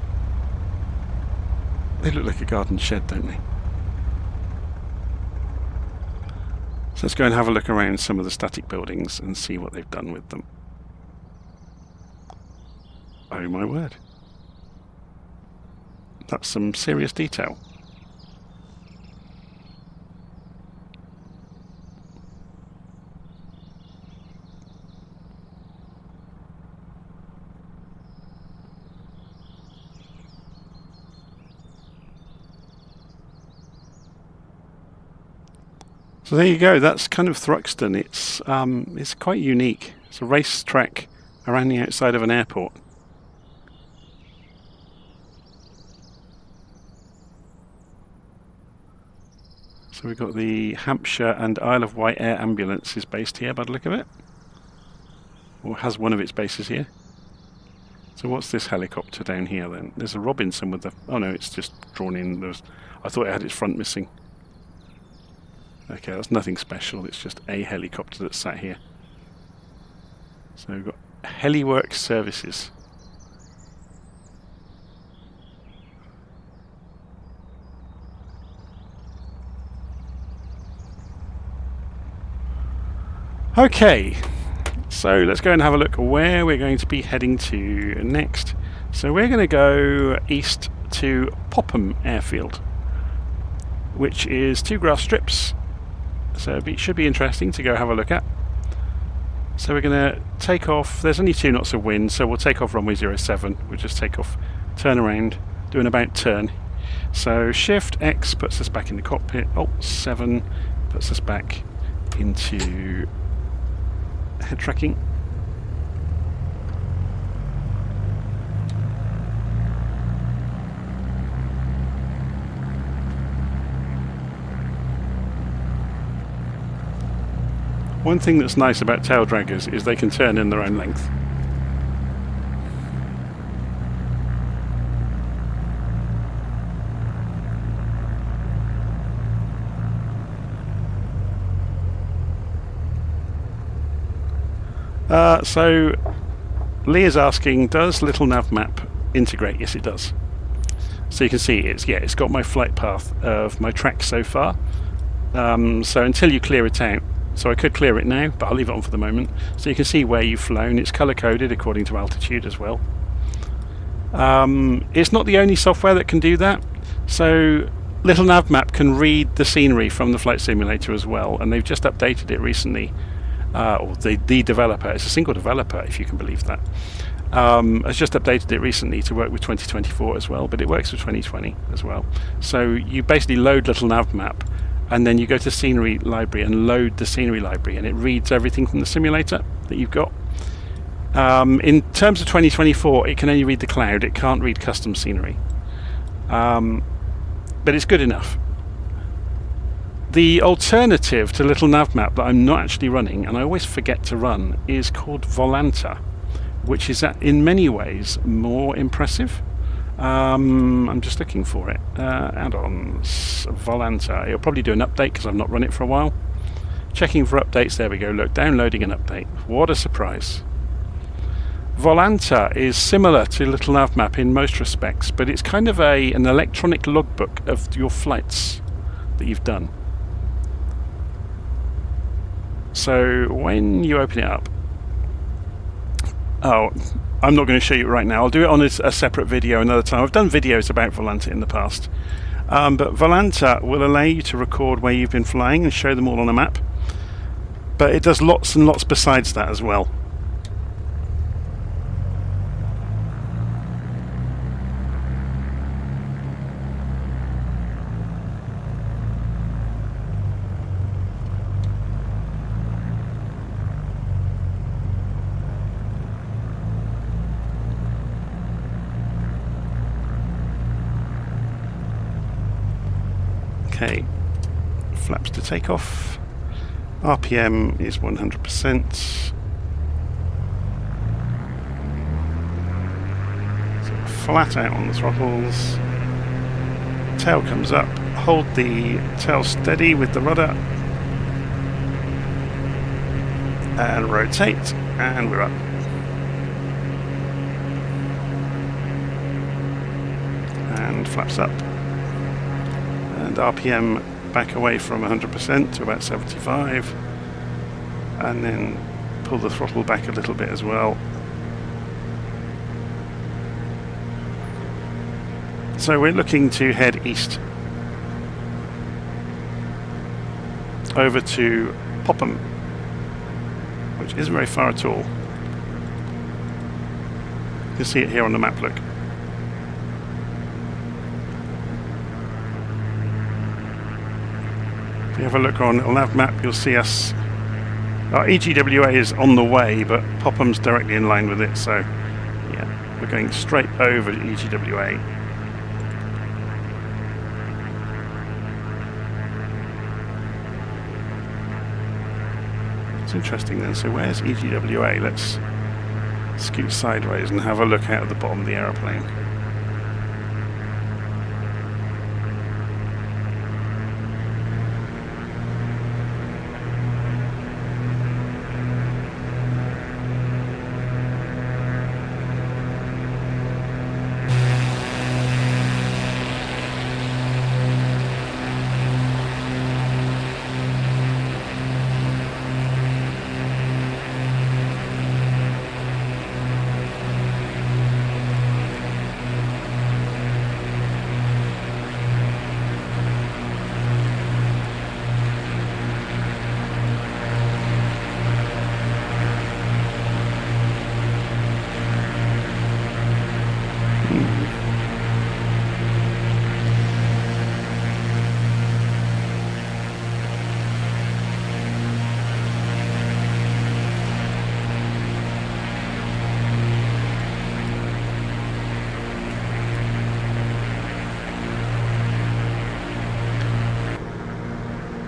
They look like a garden shed, don't they? So let's go and have a look around some of the static buildings and see what they've done with them. Oh my word. That's some serious detail. So there you go, that's kind of Thruxton. It's quite unique. It's a racetrack around the outside of an airport. So we've got the Hampshire and Isle of Wight Air Ambulance is based here by the look of it. Or has one of its bases here. So what's this helicopter down here then? There's a Robinson with the... Oh no, it's just drawn in. I thought it had its front missing. Okay, that's nothing special, it's just a helicopter that's sat here. So we've got Heliworks Services. Okay, so let's go and have a look where we're going to be heading to next. So we're going to go east to Popham Airfield, which is 2 grass strips. So it should be interesting to go have a look at. So we're going to take off, there's only 2 knots of wind, so we'll take off runway 07. We'll just take off, turn around, do an about turn. So Shift X puts us back in the cockpit, Alt 7 puts us back into head tracking. One thing that's nice about tail draggers is they can turn in their own length. So Lee is asking, does Little Nav Map integrate? Yes, it does. So you can see it's got my flight path of my track so far. So until you clear it out, so I could clear it now, but I'll leave it on for the moment. So you can see where you've flown. It's color-coded according to altitude as well. It's not the only software that can do that. So Little Nav Map can read the scenery from the flight simulator as well, and they've just updated it recently. Or the developer, it's a single developer if you can believe that, has just updated it recently to work with 2024 as well, but it works with 2020 as well. So you basically load Little Nav Map, and then you go to Scenery Library and load the Scenery Library, and it reads everything from the simulator that you've got. In terms of 2024, it can only read the cloud, it can't read custom scenery. But it's good enough. The alternative to Little Nav Map that I'm not actually running, and I always forget to run, is called Volanta, which is in many ways more impressive. I'm just looking for it. Add-ons, Volanta. It'll probably do an update because I've not run it for a while. Checking for updates, there we go, look, downloading an update. What a surprise. Volanta is similar to Little Nav Map in most respects, but it's kind of an electronic logbook of your flights that you've done. So when you open it up, I'm not going to show you it right now. I'll do it on a separate video another time. I've done videos about Volanta in the past. But Volanta will allow you to record where you've been flying and show them all on a map. But it does lots and lots besides that as well. Okay, flaps to take off. RPM is 100%. So flat out on the throttles. Tail comes up. Hold the tail steady with the rudder. And rotate. And we're up. And flaps up. And RPM back away from 100% to about 75, and then pull the throttle back a little bit as well. So we're looking to head east over to Popham, which isn't very far at all. You can see it here on the map, look. If you have a look on a nav map, you'll see us. Our EGWA is on the way, but Popham's directly in line with it, so yeah, we're going straight over EGWA. It's interesting then, so where's EGWA? Let's scoot sideways and have a look out at the bottom of the aeroplane.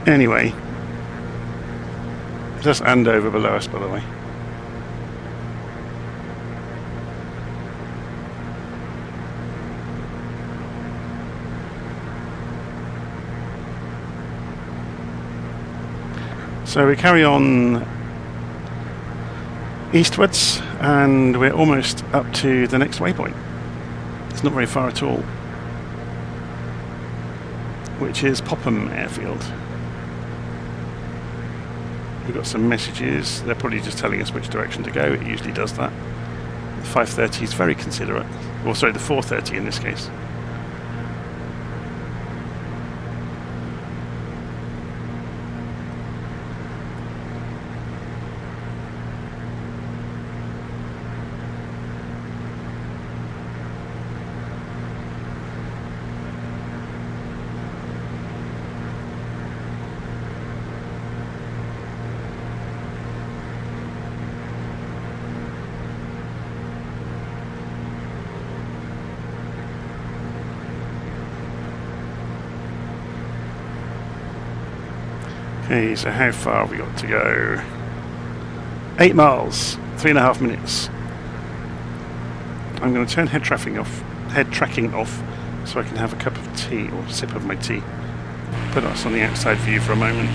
Anyway, just Andover below us, by the way. So we carry on eastwards, and we're almost up to the next waypoint. It's not very far at all, which is Popham Airfield. We've got some messages. They're probably just telling us which direction to go. It usually does that. The 530 is very considerate. Or sorry, the 430 in this case. Okay, so how far have we got to go? 8 miles, 3.5 minutes. I'm going to turn head tracking off so I can have a cup of tea or sip of my tea. Put us on the outside view for a moment.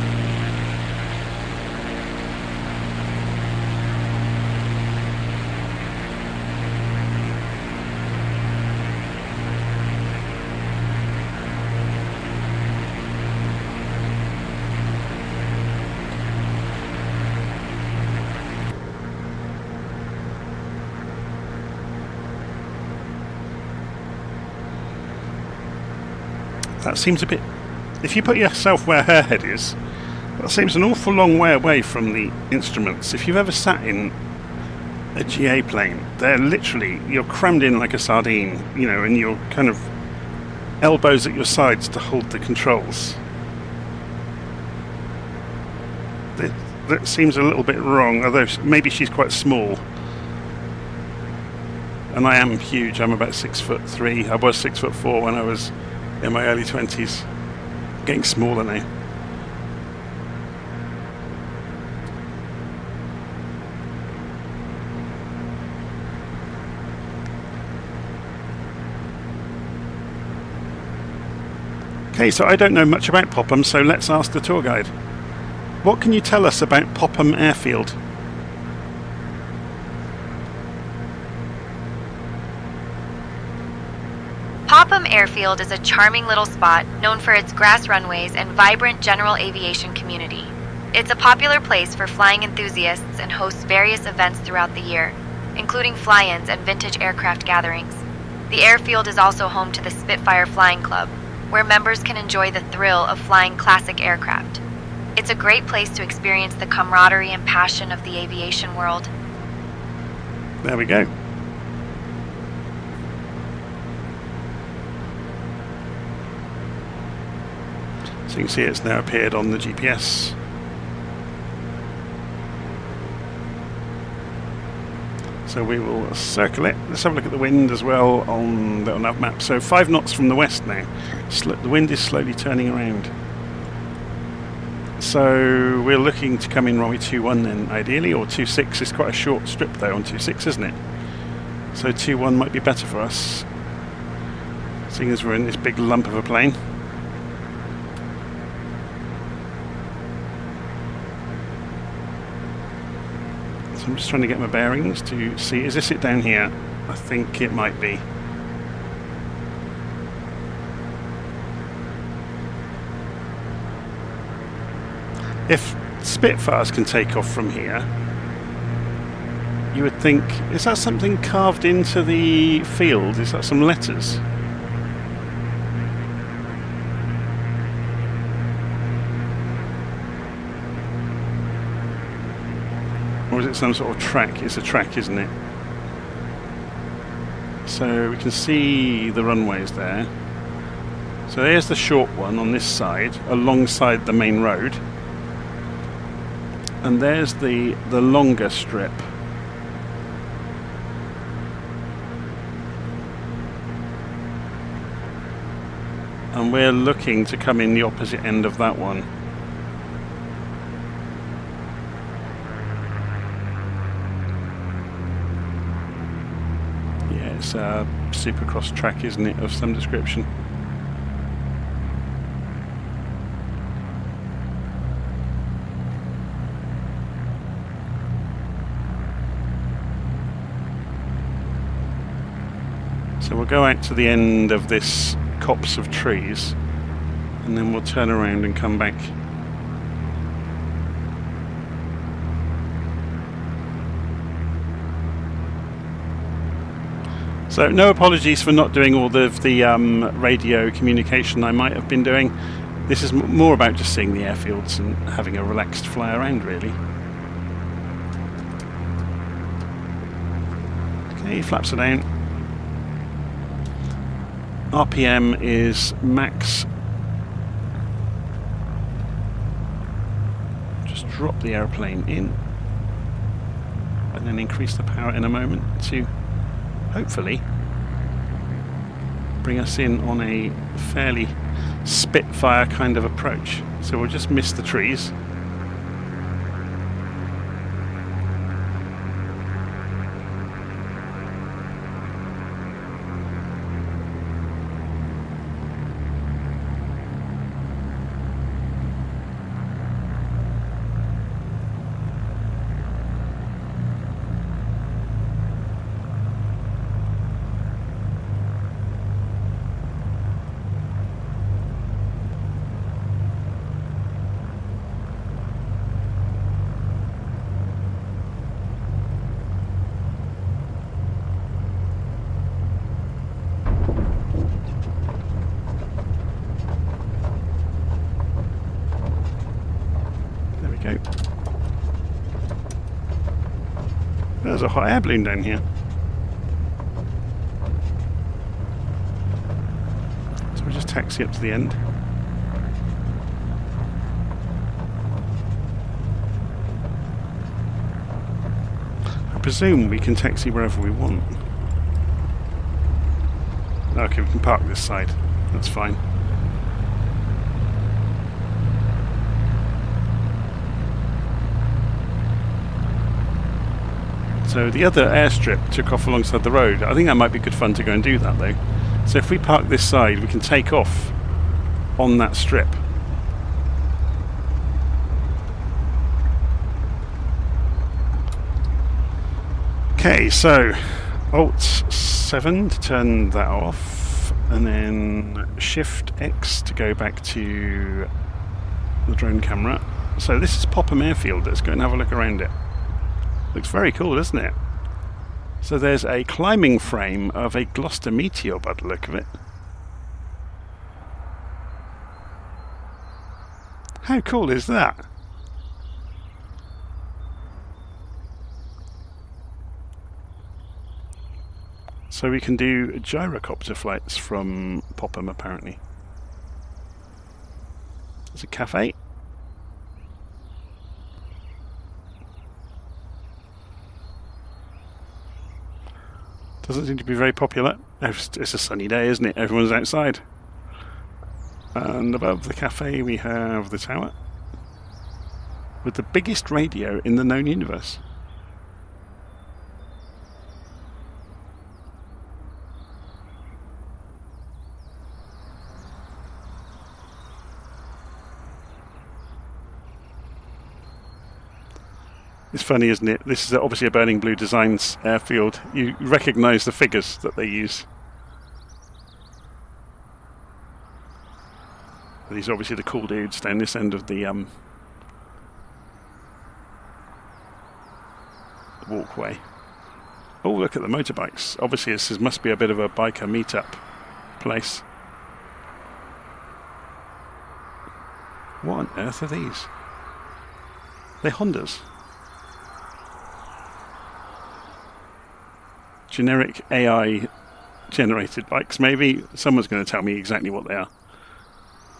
That seems a bit... If you put yourself where her head is, that seems an awful long way away from the instruments. If you've ever sat in a GA plane, they're literally... You're crammed in like a sardine, you know, and you're kind of elbows at your sides to hold the controls. That seems a little bit wrong, although maybe she's quite small. And I am huge. I'm about 6'3". I was 6'4" when I was in my early 20s. Getting smaller now. Okay, so I don't know much about Popham, so let's ask the tour guide. What can you tell us about Popham Airfield? Popham Airfield is a charming little spot known for its grass runways and vibrant general aviation community. It's a popular place for flying enthusiasts and hosts various events throughout the year, including fly-ins and vintage aircraft gatherings. The airfield is also home to the Spitfire Flying Club, where members can enjoy the thrill of flying classic aircraft. It's a great place to experience the camaraderie and passion of the aviation world. There we go. So you can see it's now appeared on the GPS. So we will circle it. Let's have a look at the wind as well on the nav map. So 5 knots from the west now. The wind is slowly turning around. So we're looking to come in runway 21 then, ideally, or 26. It's quite a short strip though on 26, isn't it? So 21 might be better for us, seeing as we're in this big lump of a plane. So I'm just trying to get my bearings to see, is this it down here? I think it might be. If Spitfires can take off from here, you would think, is that something carved into the field? Is that some letters? Or is it some sort of track? It's a track, isn't it? So we can see the runways there. So there's the short one on this side, alongside the main road. And there's the longer strip. And we're looking to come in the opposite end of that one. Yeah, it's a supercross track, isn't it, of some description. So we'll go out to the end of this copse of trees and then we'll turn around and come back. So no apologies for not doing all the radio communication I might have been doing. This is more about just seeing the airfields and having a relaxed fly around, really. Okay, flaps are down. RPM is max. Just drop the airplane in and then increase the power in a moment to hopefully bring us in on a fairly Spitfire kind of approach. So we'll just miss the trees. there's a hot air balloon down here. So we'll just taxi up to the end. I presume we can taxi wherever we want. Okay, we can park this side. That's fine. So the other airstrip took off alongside the road. I think that might be good fun to go and do that though. So if we park this side, we can take off on that strip. Okay, so Alt 7 to turn that off, and then Shift X to go back to the drone camera. So this is Popham Airfield. Let's go and have a look around it. Looks very cool, doesn't it? So there's a climbing frame of a Gloucester meteor by the look of it. How cool is that? So we can do gyrocopter flights from Popham apparently. There's a cafe. Doesn't seem to be very popular. It's a sunny day, isn't it? Everyone's outside. And above the cafe we have the tower with the biggest radio in the known universe. It's funny, isn't it? This is obviously a Burning Blue Designs airfield. You recognise the figures that they use. These are obviously the cool dudes down this end of the walkway. Oh, look at the motorbikes. Obviously this must be a bit of a biker meet-up place. What on earth are these? They're Hondas. Generic AI generated bikes, maybe. Someone's going to tell me exactly what they are.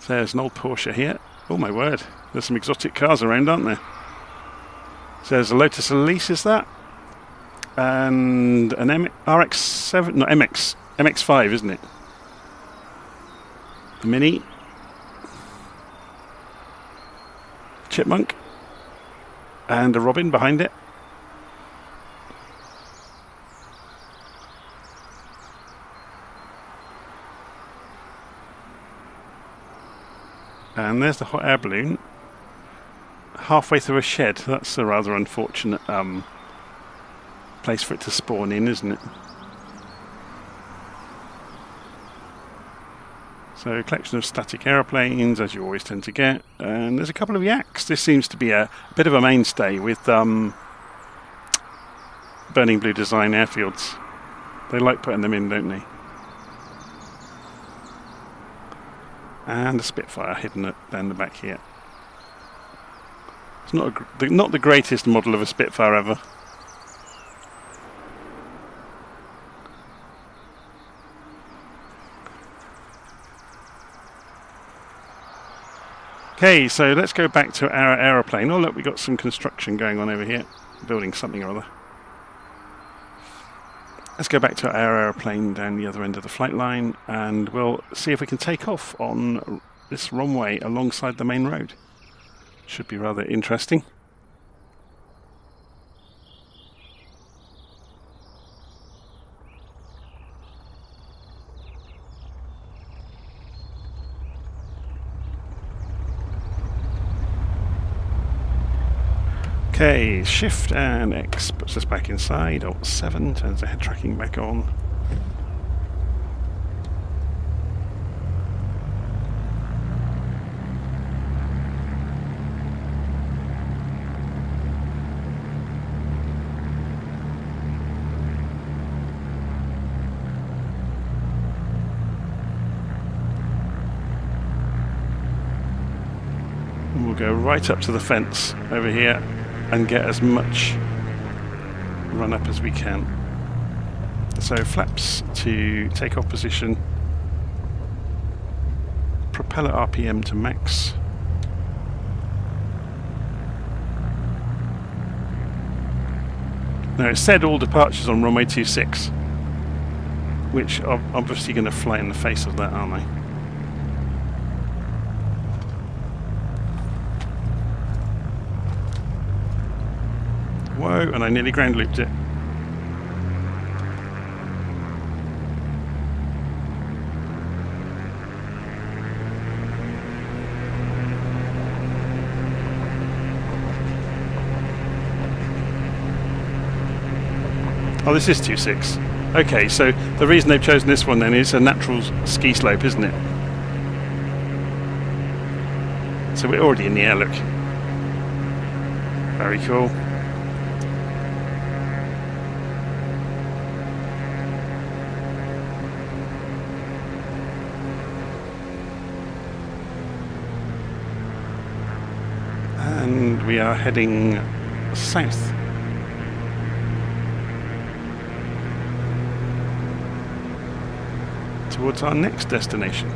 So there's an old Porsche here. Oh my word, there's some exotic cars around, aren't there? So there's a Lotus Elise, is that? And an RX-7, no, MX-5, isn't it? A Mini. Chipmunk. And a Robin behind it. And there's the hot air balloon halfway through a shed. That's a rather unfortunate place for it to spawn in, isn't it? So a collection of static aeroplanes, as you always tend to get. And there's a couple of yaks. This seems to be a bit of a mainstay with Burning Blue Design airfields. They like putting them in, don't they? And a Spitfire hidden down the back here. It's not the greatest model of a Spitfire ever. Okay, so let's go back to our aeroplane. Oh look, we got some construction going on over here, building something or other. Let's go back to our aeroplane down the other end of the flight line, and we'll see if we can take off on this runway alongside the main road. Should be rather interesting. Okay, Shift and X puts us back inside. Alt 7 turns the head tracking back on. And we'll go right up to the fence over here and get as much run up as we can. So flaps to takeoff position, propeller RPM to max. Now it said all departures on runway 26, which are obviously going to fly in the face of that, aren't they? Whoa, and I nearly ground looped it. Oh, this is 2.6. Okay, so the reason they've chosen this one then is a natural ski slope, isn't it? So we're already in the air, look. Very cool. And we are heading south. Towards our next destination.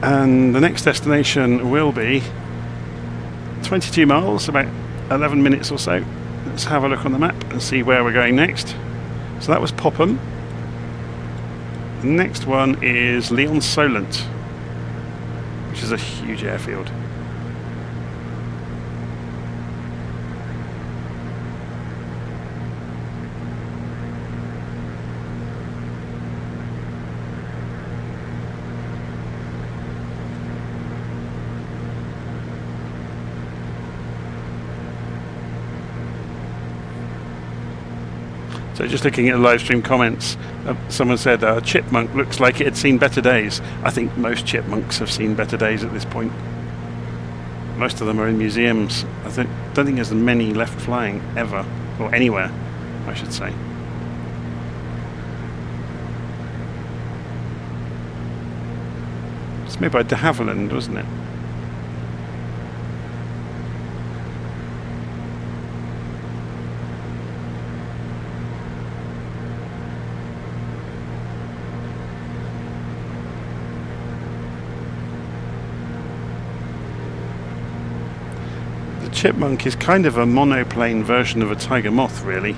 And the next destination will be 22 miles, about 11 minutes or so. Let's have a look on the map and see where we're going next. So that was Popham. The next one is Lee-on-Solent, which is a huge airfield. So just looking at the live stream comments, someone said Chipmunk looks like it had seen better days. I think most chipmunks have seen better days at this point. Most of them are in museums. I don't think there's many left flying ever, or anywhere, I should say. It's made by de Havilland, wasn't it? Chipmunk is kind of a monoplane version of a Tiger Moth, really.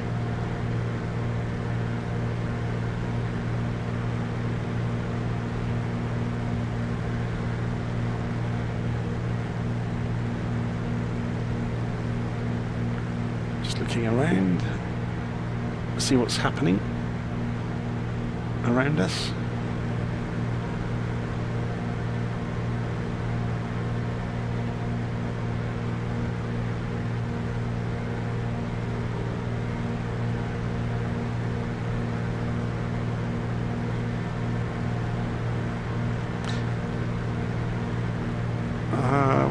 Just looking around, see what's happening around us.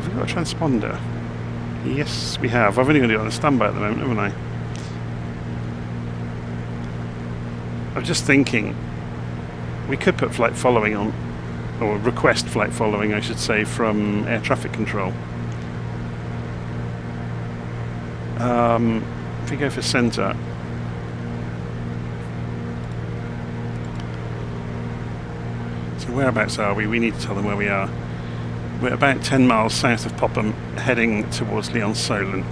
We've got a transponder. Yes, we have. I've only got it on a standby at the moment, haven't I? I'm just thinking, we could put flight following on, or request flight following, I should say, from air traffic control. If we go for centre, so whereabouts are we? We need to tell them where we are. We're about 10 miles south of Popham, heading towards Lee-on-Solent.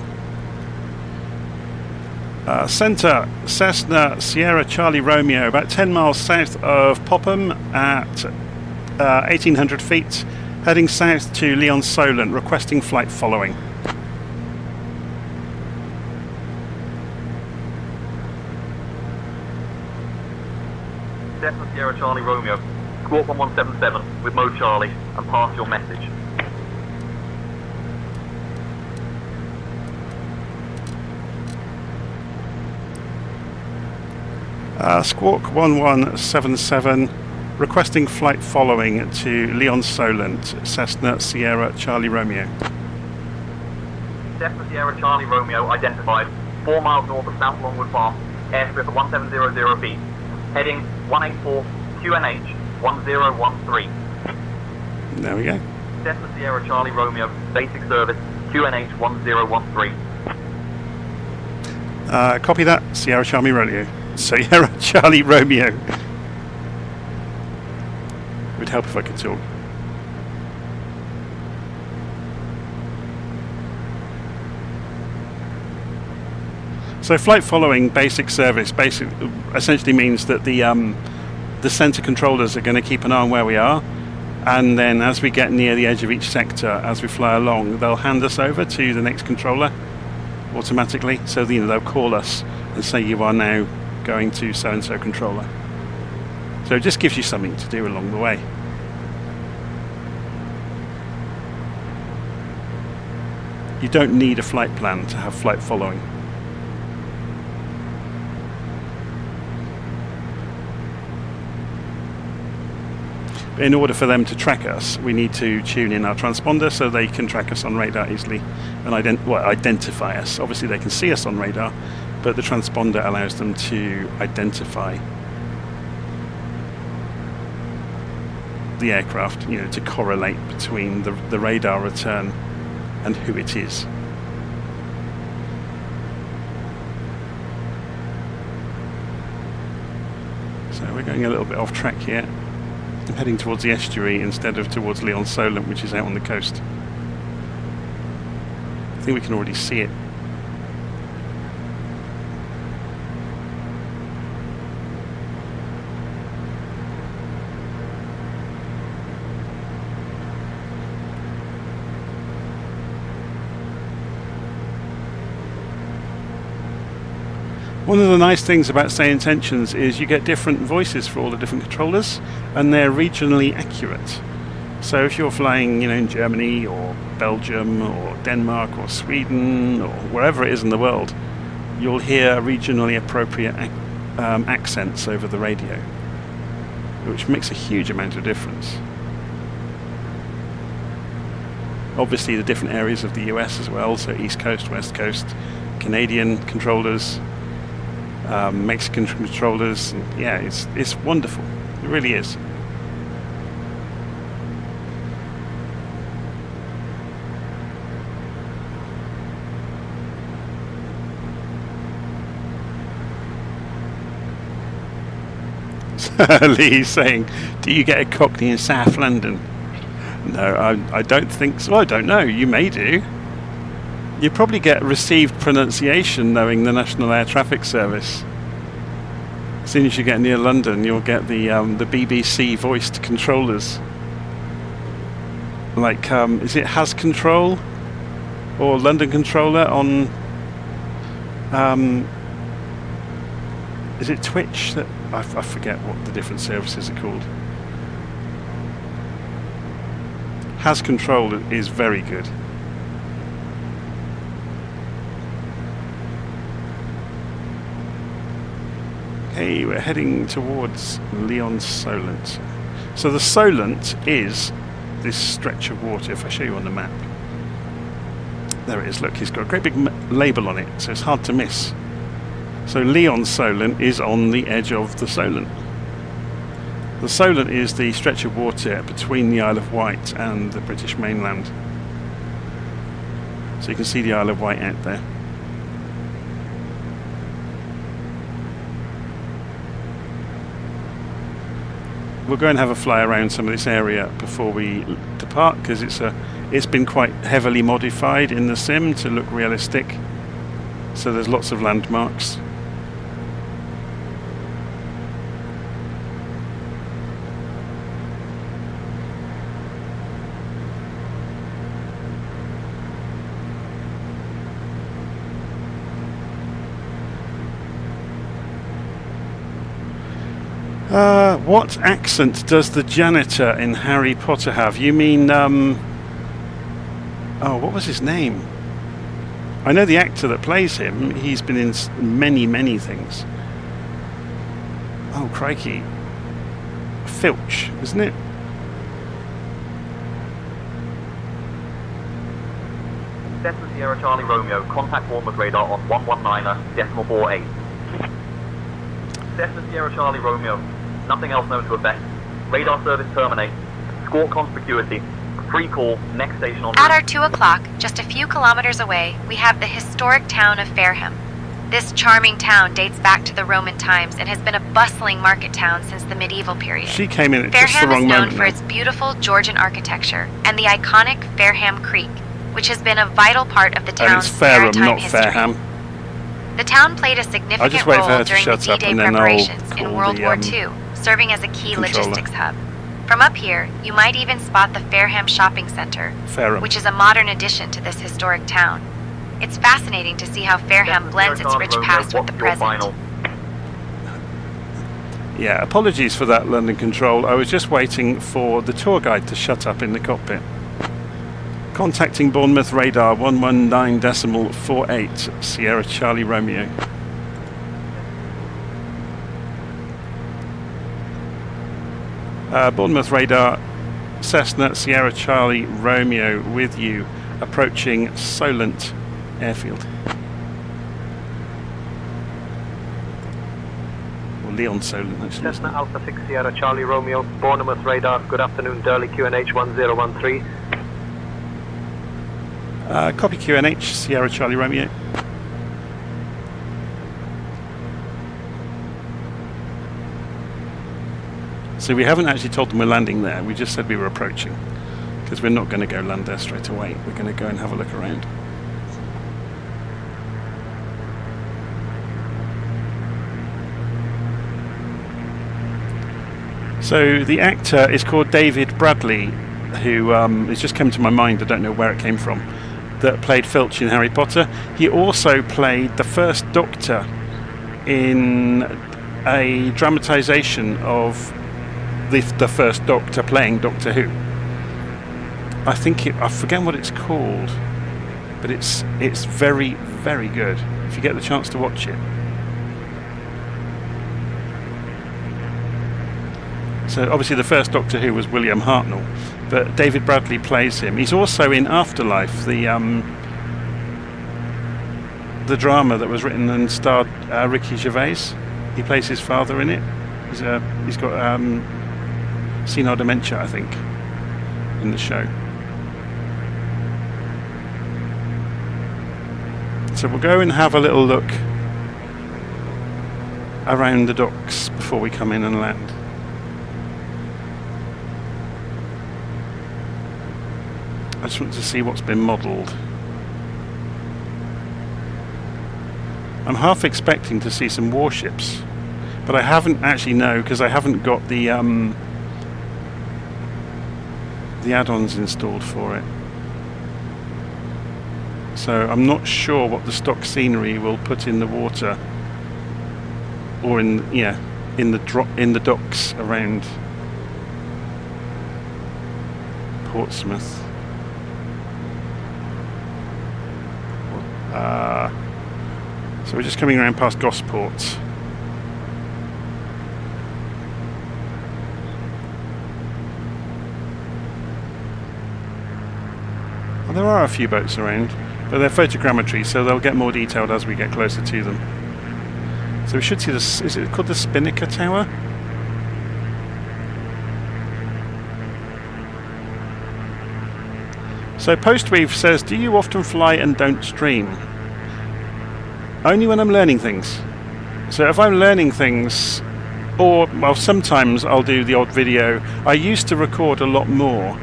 Centre, Cessna Sierra Charlie Romeo, about 10 miles south of Popham at 1800 feet, heading south to Lee-on-Solent, requesting flight following. Cessna Sierra Charlie Romeo, squawk 1177 with mode Charlie and pass your message. Squawk 1177, requesting flight following to Lee-on-Solent, Cessna Sierra Charlie Romeo. Cessna Sierra Charlie Romeo identified 4 miles north of South Longwood Park, airstrip at 1700 feet, heading 184 QNH 1013. There we go. Cessna Sierra Charlie Romeo, basic service, QNH 1013. Copy that, Sierra Charlie Romeo. Sierra Charlie Romeo. It would help if I could talk. So flight following basic service essentially means that the center controllers are going to keep an eye on where we are, and then as we get near the edge of each sector, as we fly along, they'll hand us over to the next controller automatically. So they'll call us and say you are now going to so and so controller. So it just gives you something to do along the way. You don't need a flight plan to have flight following. In order for them to track us, we need to tune in our transponder so they can track us on radar easily and identify us. Obviously they can see us on radar, but the transponder allows them to identify the aircraft, to correlate between the radar return and who it is. So we're going a little bit off track here. I'm heading towards the estuary instead of towards Lee-on-Solent, which is out on the coast. I think we can already see it. One of the nice things about SayIntentions is you get different voices for all the different controllers, and they're regionally accurate. So if you're flying, in Germany or Belgium or Denmark or Sweden or wherever it is in the world, you'll hear regionally appropriate accents over the radio, which makes a huge amount of difference. Obviously the different areas of the US as well, so East Coast, West Coast, Canadian controllers, Mexican controllers. Yeah, it's wonderful. It really is. Lee's saying, do you get a Cockney in South London? No, I don't think so. Well, I don't know. You may do. You probably get received pronunciation knowing the National Air Traffic Service. As soon as you get near London, you'll get the BBC voiced controllers. Like, is it Has Control or London Controller on? Is it Twitch? That I forget what the different services are called. Has Control is very good. Okay, we're heading towards Lee-on-Solent. So the Solent is this stretch of water. If I show you on the map, there it is. Look, it's got a great big label on it, so it's hard to miss. So Lee-on-Solent is on the edge of the Solent. The Solent is the stretch of water between the Isle of Wight and the British mainland. So you can see the Isle of Wight out there. We'll go and have a fly around some of this area before we depart, because it's been quite heavily modified in the sim to look realistic. So there's lots of landmarks. What accent does the janitor in Harry Potter have? You mean, oh, what was his name? I know the actor that plays him. He's been in many, many things. Oh, crikey. Filch, isn't it? Cessna Sierra Charlie Romeo, contact Bournemouth radar on 119.48. Cessna Sierra Charlie Romeo, Nothing else known to affect. Radar service terminate. Squawk conspicuity. Free call, next station on At route. our 2 o'clock, just a few kilometers away, we have the historic town of Fareham. This charming town dates back to the Roman times and has been a bustling market town since the medieval period. She came in at just the Fareham is wrong known moment. for now. its beautiful Georgian architecture and the iconic Fareham Creek, which has been a vital part of the And town's it's Fareham, maritime not history. Fareham. The town played a I'll significant just wait for her role to during the shut up D-Day and then I'll preparations in call World the, War II, serving as a key controller. logistics hub. From up here, you might even spot the Fareham Shopping Center, Fareham. which is a modern addition to this historic town. It's fascinating to see how Fareham blends its rich past with the present. Yeah, apologies for that, London Control. I was just waiting for the tour guide to shut up in the cockpit. Contacting Bournemouth radar 119.48 Sierra Charlie Romeo. Bournemouth radar Cessna Sierra Charlie Romeo with you, approaching Solent Airfield. Or Lee-on-Solent, actually. Cessna Alpha 6 Sierra Charlie Romeo, Bournemouth radar. Good afternoon, Durley QNH 1013. Copy QNH Sierra Charlie Romeo. So we haven't actually told them we're landing there, we just said we were approaching, because we're not going to go land there straight away, we're going to go and have a look around. So the actor is called David Bradley, who has just come to my mind, I don't know where it came from, that played Filch in Harry Potter. He also played the first Doctor in a dramatisation of the first Doctor playing Doctor Who. I forget what it's called, but it's very, very good if you get the chance to watch it. So obviously the first Doctor Who was William Hartnell, but David Bradley plays him. He's also in Afterlife, the drama that was written and starred Ricky Gervais. He plays his father in it. He's got senile dementia, I think, in the show. So we'll go and have a little look around the docks before we come in and land. I just want to see what's been modelled. I'm half expecting to see some warships, but I haven't actually because I haven't got the add-ons installed for it. So I'm not sure what the stock scenery will put in the water, or in the docks around Portsmouth. So we're just coming around past Gosport. Well, there are a few boats around, but they're photogrammetry, so they'll get more detailed as we get closer to them. So we should see this. Is it called the Spinnaker Tower? So Postweave says, do you often fly and don't stream? Only when I'm learning things. So if I'm learning things, or well, sometimes I'll do the odd video. I used to record a lot more,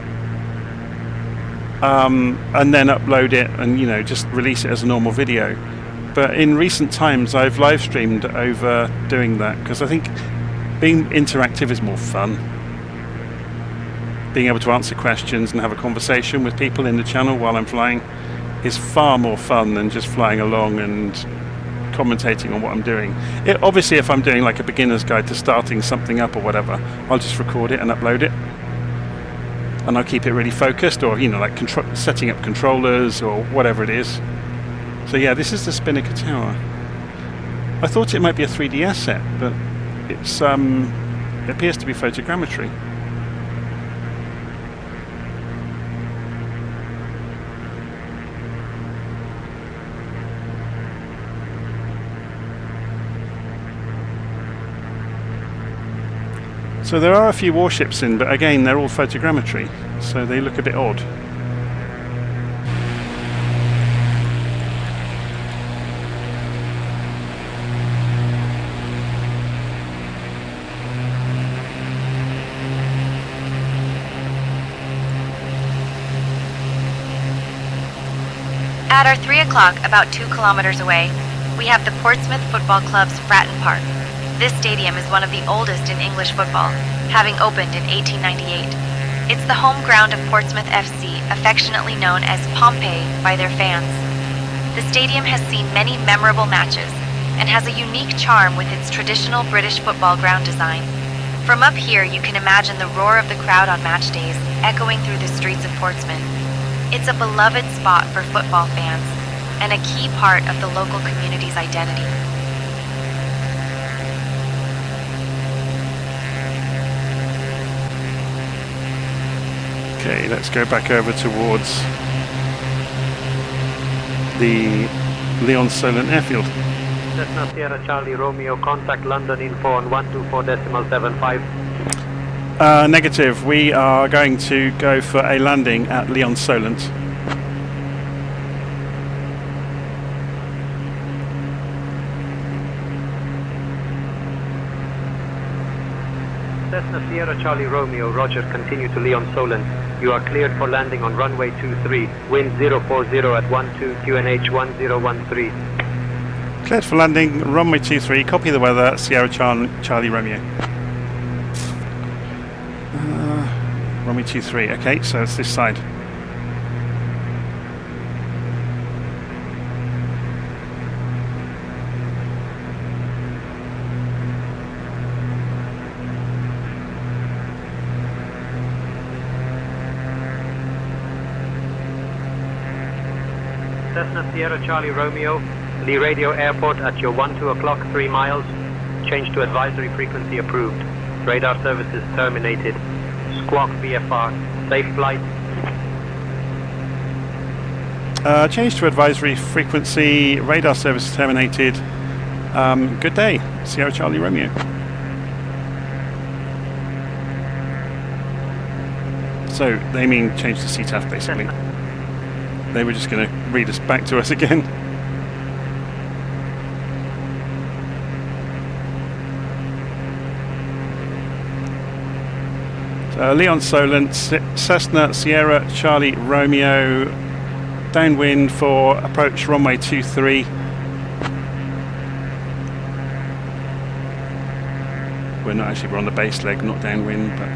and then upload it and just release it as a normal video. But in recent times I've live streamed over doing that, because I think being interactive is more fun. Being able to answer questions and have a conversation with people in the channel while I'm flying is far more fun than just flying along and commentating on what I'm doing. Obviously, if I'm doing like a beginner's guide to starting something up or whatever, I'll just record it and upload it, and I'll keep it really focused, or like setting up controllers or whatever it is. So yeah, this is the Spinnaker Tower. I thought it might be a 3D asset, but it appears to be photogrammetry. So there are a few warships in, but again, they're all photogrammetry, so they look a bit odd. At our 3 o'clock, about 2 kilometers away, we have the Portsmouth Football Club's Fratton Park. This stadium is one of the oldest in English football, having opened in 1898. It's the home ground of Portsmouth FC, affectionately known as Pompey by their fans. The stadium has seen many memorable matches and has a unique charm with its traditional British football ground design. From up here, you can imagine the roar of the crowd on match days echoing through the streets of Portsmouth. It's a beloved spot for football fans and a key part of the local community's identity. Okay, let's go back over towards the Lee-on-Solent Airfield. Cessna Sierra Charlie Romeo, contact London info on 124.75. Negative, we are going to go for a landing at Lee-on-Solent. Cessna Sierra Charlie Romeo, roger, continue to Lee-on-Solent. You are cleared for landing on runway 23, wind 040 at 12 QNH 1013. Cleared for landing, runway 23, copy the weather, Sierra Charlie Romeo. Runway 23, okay, so it's this side. Cessna Sierra Charlie Romeo, Lee Radio Airport at your 2 o'clock, 3 miles. Change to advisory frequency approved. Radar services terminated. Squawk VFR. Safe flight. Change to advisory frequency, radar service terminated. Good day, Sierra Charlie Romeo. So they mean change to CTAF basically. They were just going to read us back to us again. So Lee-on-Solent, Cessna Sierra Charlie Romeo, downwind for approach runway 23. We're not actually, we're on the base leg, not downwind, but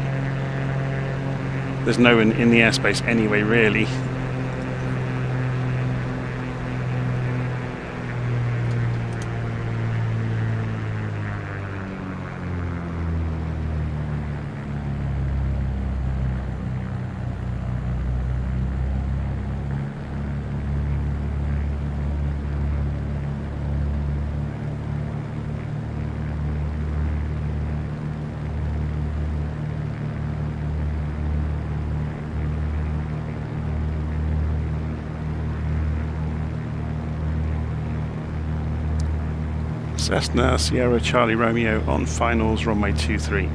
there's no one in the airspace anyway, really. Cessna Sierra Charlie Romeo on finals, runway 23.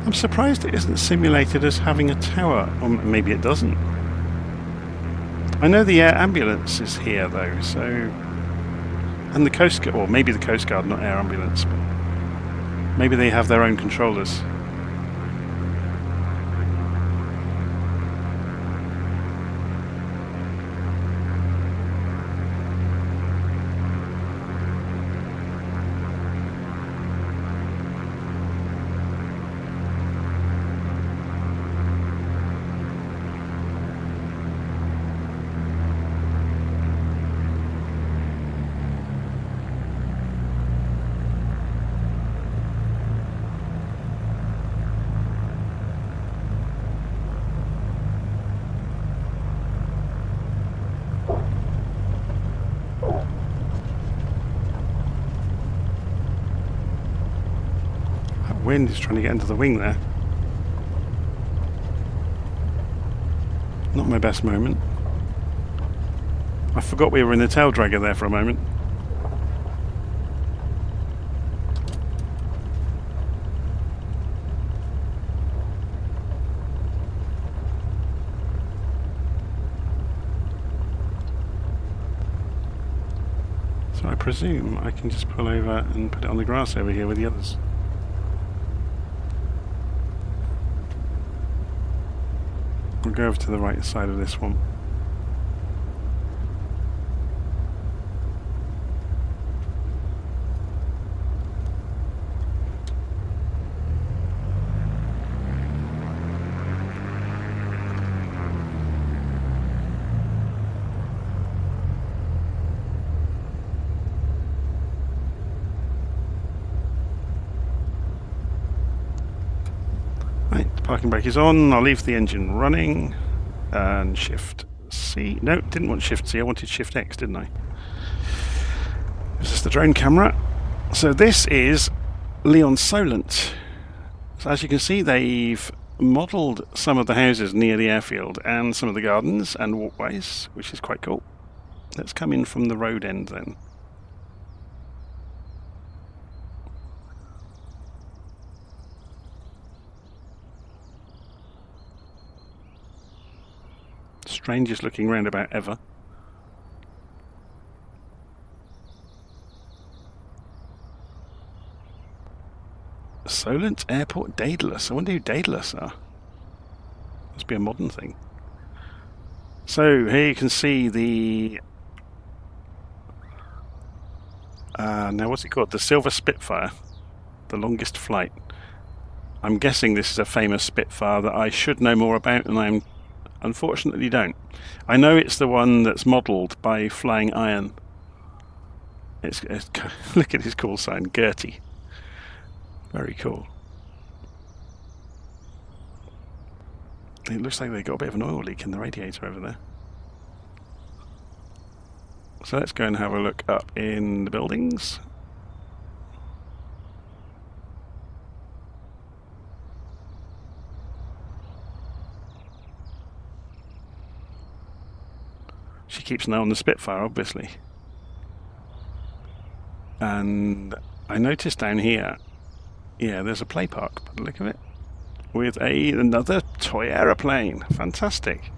I'm surprised it isn't simulated as having a tower, or maybe it doesn't. I know the air ambulance is here though, so, and the Coast Guard, or maybe the Coast Guard, not air ambulance, but maybe they have their own controllers. wind is trying to get into the wing there. Not my best moment. I forgot we were in the tail dragger there for a moment. So I presume I can just pull over and put it on the grass over here with the others. We'll go over to the right side of this one. Parking brake is on. I'll leave the engine running and shift C. No, didn't want shift C. I wanted shift X, didn't I? This is the drone camera. So this is Lee-on-Solent. So as you can see, they've modelled some of the houses near the airfield and some of the gardens and walkways, which is quite cool. Let's come in from the road end then. Strangest looking roundabout ever. Solent Airport Daedalus. I wonder who Daedalus are. Must be a modern thing. So here you can see the now what's it called? The Silver Spitfire, the longest flight. I'm guessing this is a famous Spitfire that I should know more about, and I'm unfortunately don't. I know it's the one that's modelled by Flying Iron. It's look at his call sign, Gertie. Very cool. It looks like they got a bit of an oil leak in the radiator over there. So let's go and have a look up in the buildings. She keeps an eye on the Spitfire, obviously. And I noticed down here, yeah, there's a play park, by the look of it, with another toy aeroplane. Fantastic.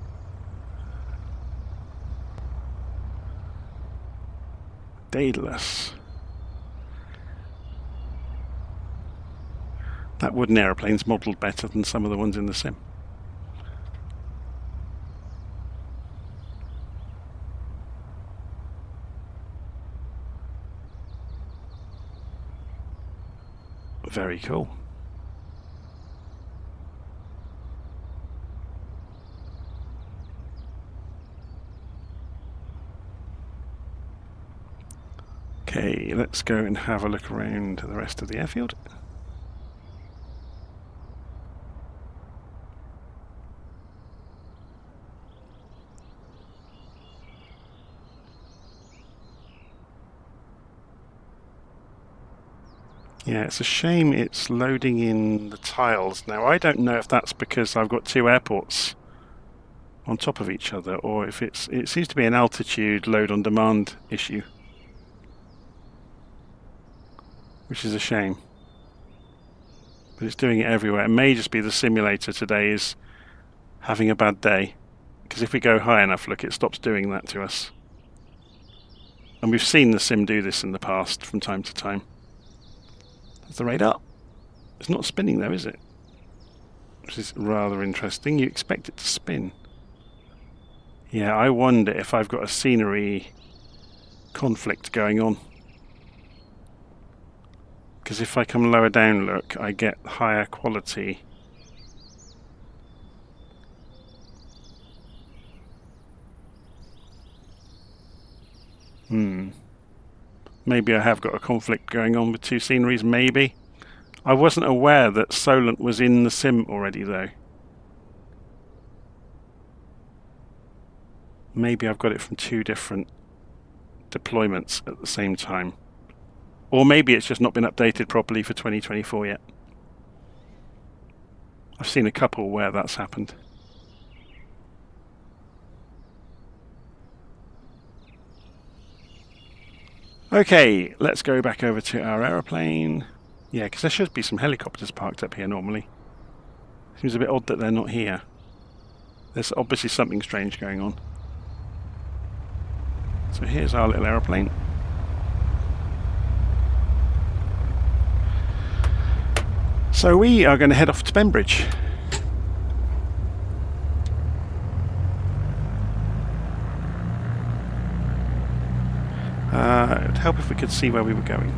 Daedalus. That wooden aeroplane's modelled better than some of the ones in the sim. Very cool. Okay, let's go and have a look around the rest of the airfield. Yeah, it's a shame it's loading in the tiles. Now, I don't know if that's because I've got two airports on top of each other, or if it seems to be an altitude load on demand issue, which is a shame. But it's doing it everywhere. It may just be the simulator today is having a bad day, because if we go high enough, look, it stops doing that to us. And we've seen the sim do this in the past from time to time. That's the radar. It's not spinning though, is it? Which is rather interesting. You expect it to spin. Yeah, I wonder if I've got a scenery conflict going on. Because if I come lower down, look, I get higher quality. Maybe I have got a conflict going on with two sceneries, maybe. I wasn't aware that Solent was in the sim already, though. Maybe I've got it from two different deployments at the same time. Or maybe it's just not been updated properly for 2024 yet. I've seen a couple where that's happened. Okay, let's go back over to our aeroplane. Yeah, because there should be some helicopters parked up here normally. Seems a bit odd that they're not here. There's obviously something strange going on. So here's our little aeroplane. So we are going to head off to Bembridge. It would help if we could see where we were going.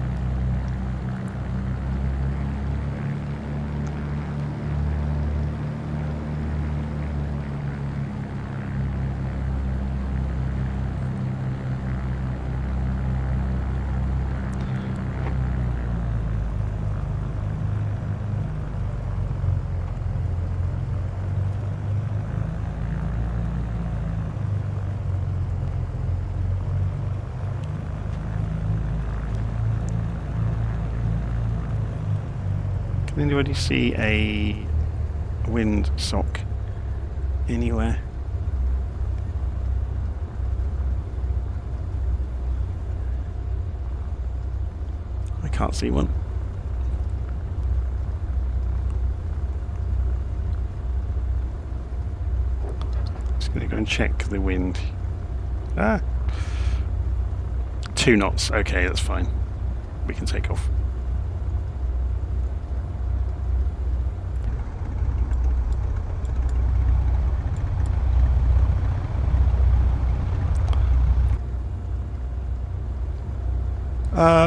Can anybody see a wind sock anywhere? I can't see one. Just going to go and check the wind. 2 knots. Okay, that's fine. We can take off.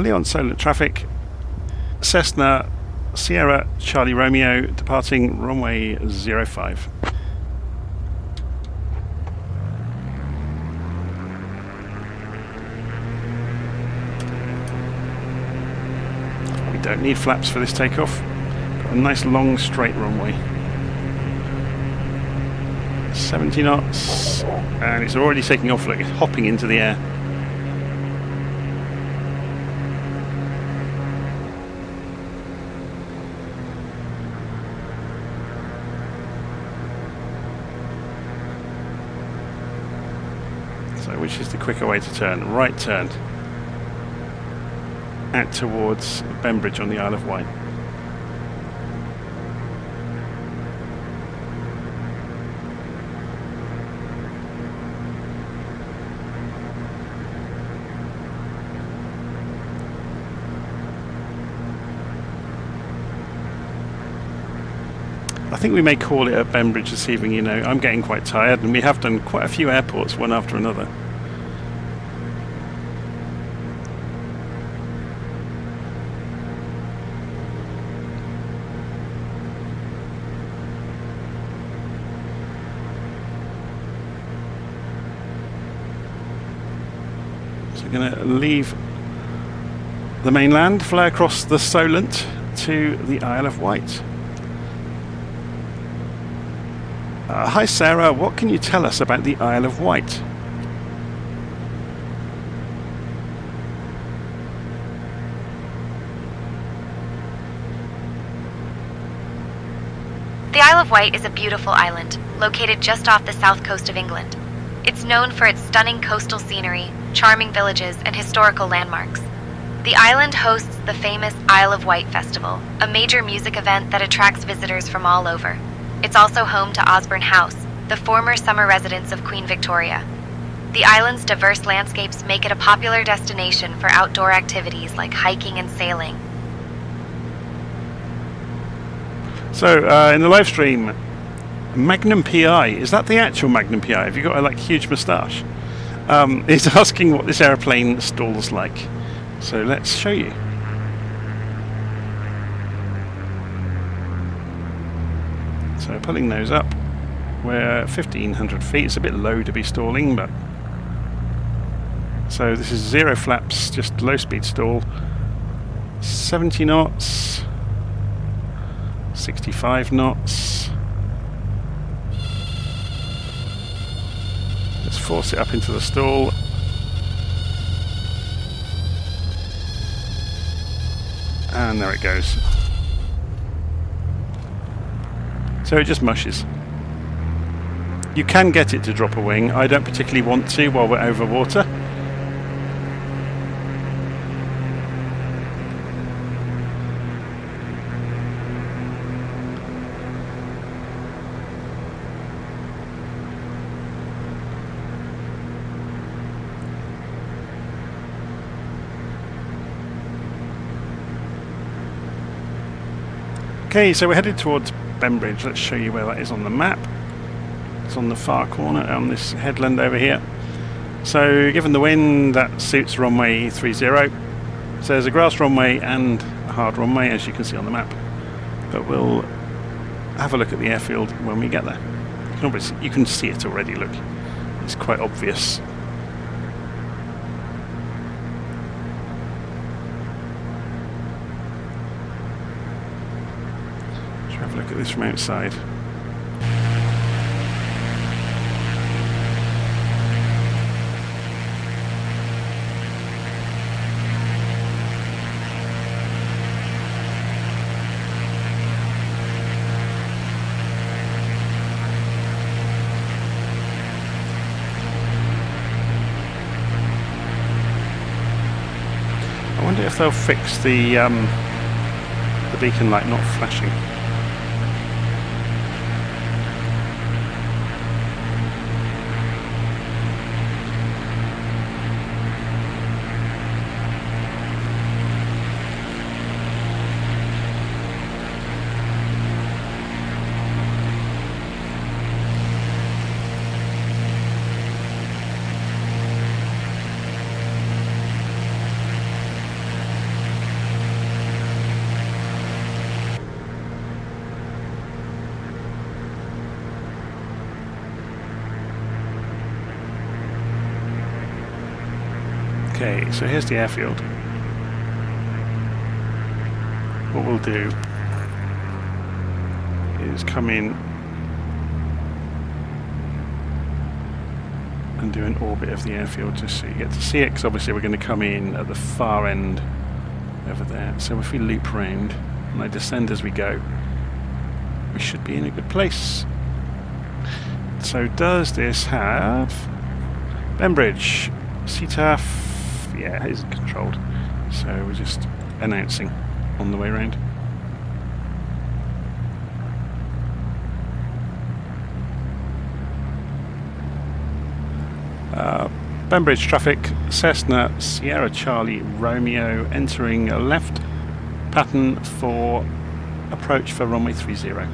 Lee-on-Solent traffic, Cessna Sierra Charlie Romeo departing runway 05. We don't need flaps for this takeoff. Got a nice long straight runway. 70 knots, and it's already taking off, like it's hopping into the air. So which is the quicker way to turn? Right turn. Out towards Bembridge on the Isle of Wight. I think we may call it at Bembridge this evening. You know, I'm getting quite tired, and we have done quite a few airports, one after another. So we're going to leave the mainland, fly across the Solent to the Isle of Wight. Hi Sarah, what can you tell us about the Isle of Wight? The Isle of Wight is a beautiful island, located just off the south coast of England. It's known for its stunning coastal scenery, charming villages, and historical landmarks. The island hosts the famous Isle of Wight Festival, a major music event that attracts visitors from all over. It's also home to Osborne House, the former summer residence of Queen Victoria. The island's diverse landscapes make it a popular destination for outdoor activities like hiking and sailing. So, in the live stream, Magnum PI, is that the actual Magnum PI? Have you got a like huge moustache? Is asking what this aeroplane stalls like. So let's show you. So pulling those up, we're 1500 feet. It's a bit low to be stalling, but so this is 0 flaps, just low speed stall. 70 knots, 65 knots. Let's force it up into the stall. And there it goes. So it just mushes. You can get it to drop a wing. I don't particularly want to while we're over water. Okay, so we're headed towards Bembridge. Let's show you where that is on the map. It's on the far corner on this headland over here. So given the wind, that suits runway 30. So there's a grass runway and a hard runway, as you can see on the map. But we'll have a look at the airfield when we get there. You can see it already, look. It's quite obvious. Have a look at this from outside. I wonder if they'll fix the beacon light not flashing. Okay, so here's the airfield. What we'll do is come in and do an orbit of the airfield just so you get to see it, because obviously we're going to come in at the far end over there. So if we loop round and I descend as we go, we should be in a good place. So does this have Bembridge, CTAF? Yeah, it isn't controlled, so we're just announcing on the way round. Bembridge traffic, Cessna Sierra Charlie Romeo entering a left pattern for approach for runway 30.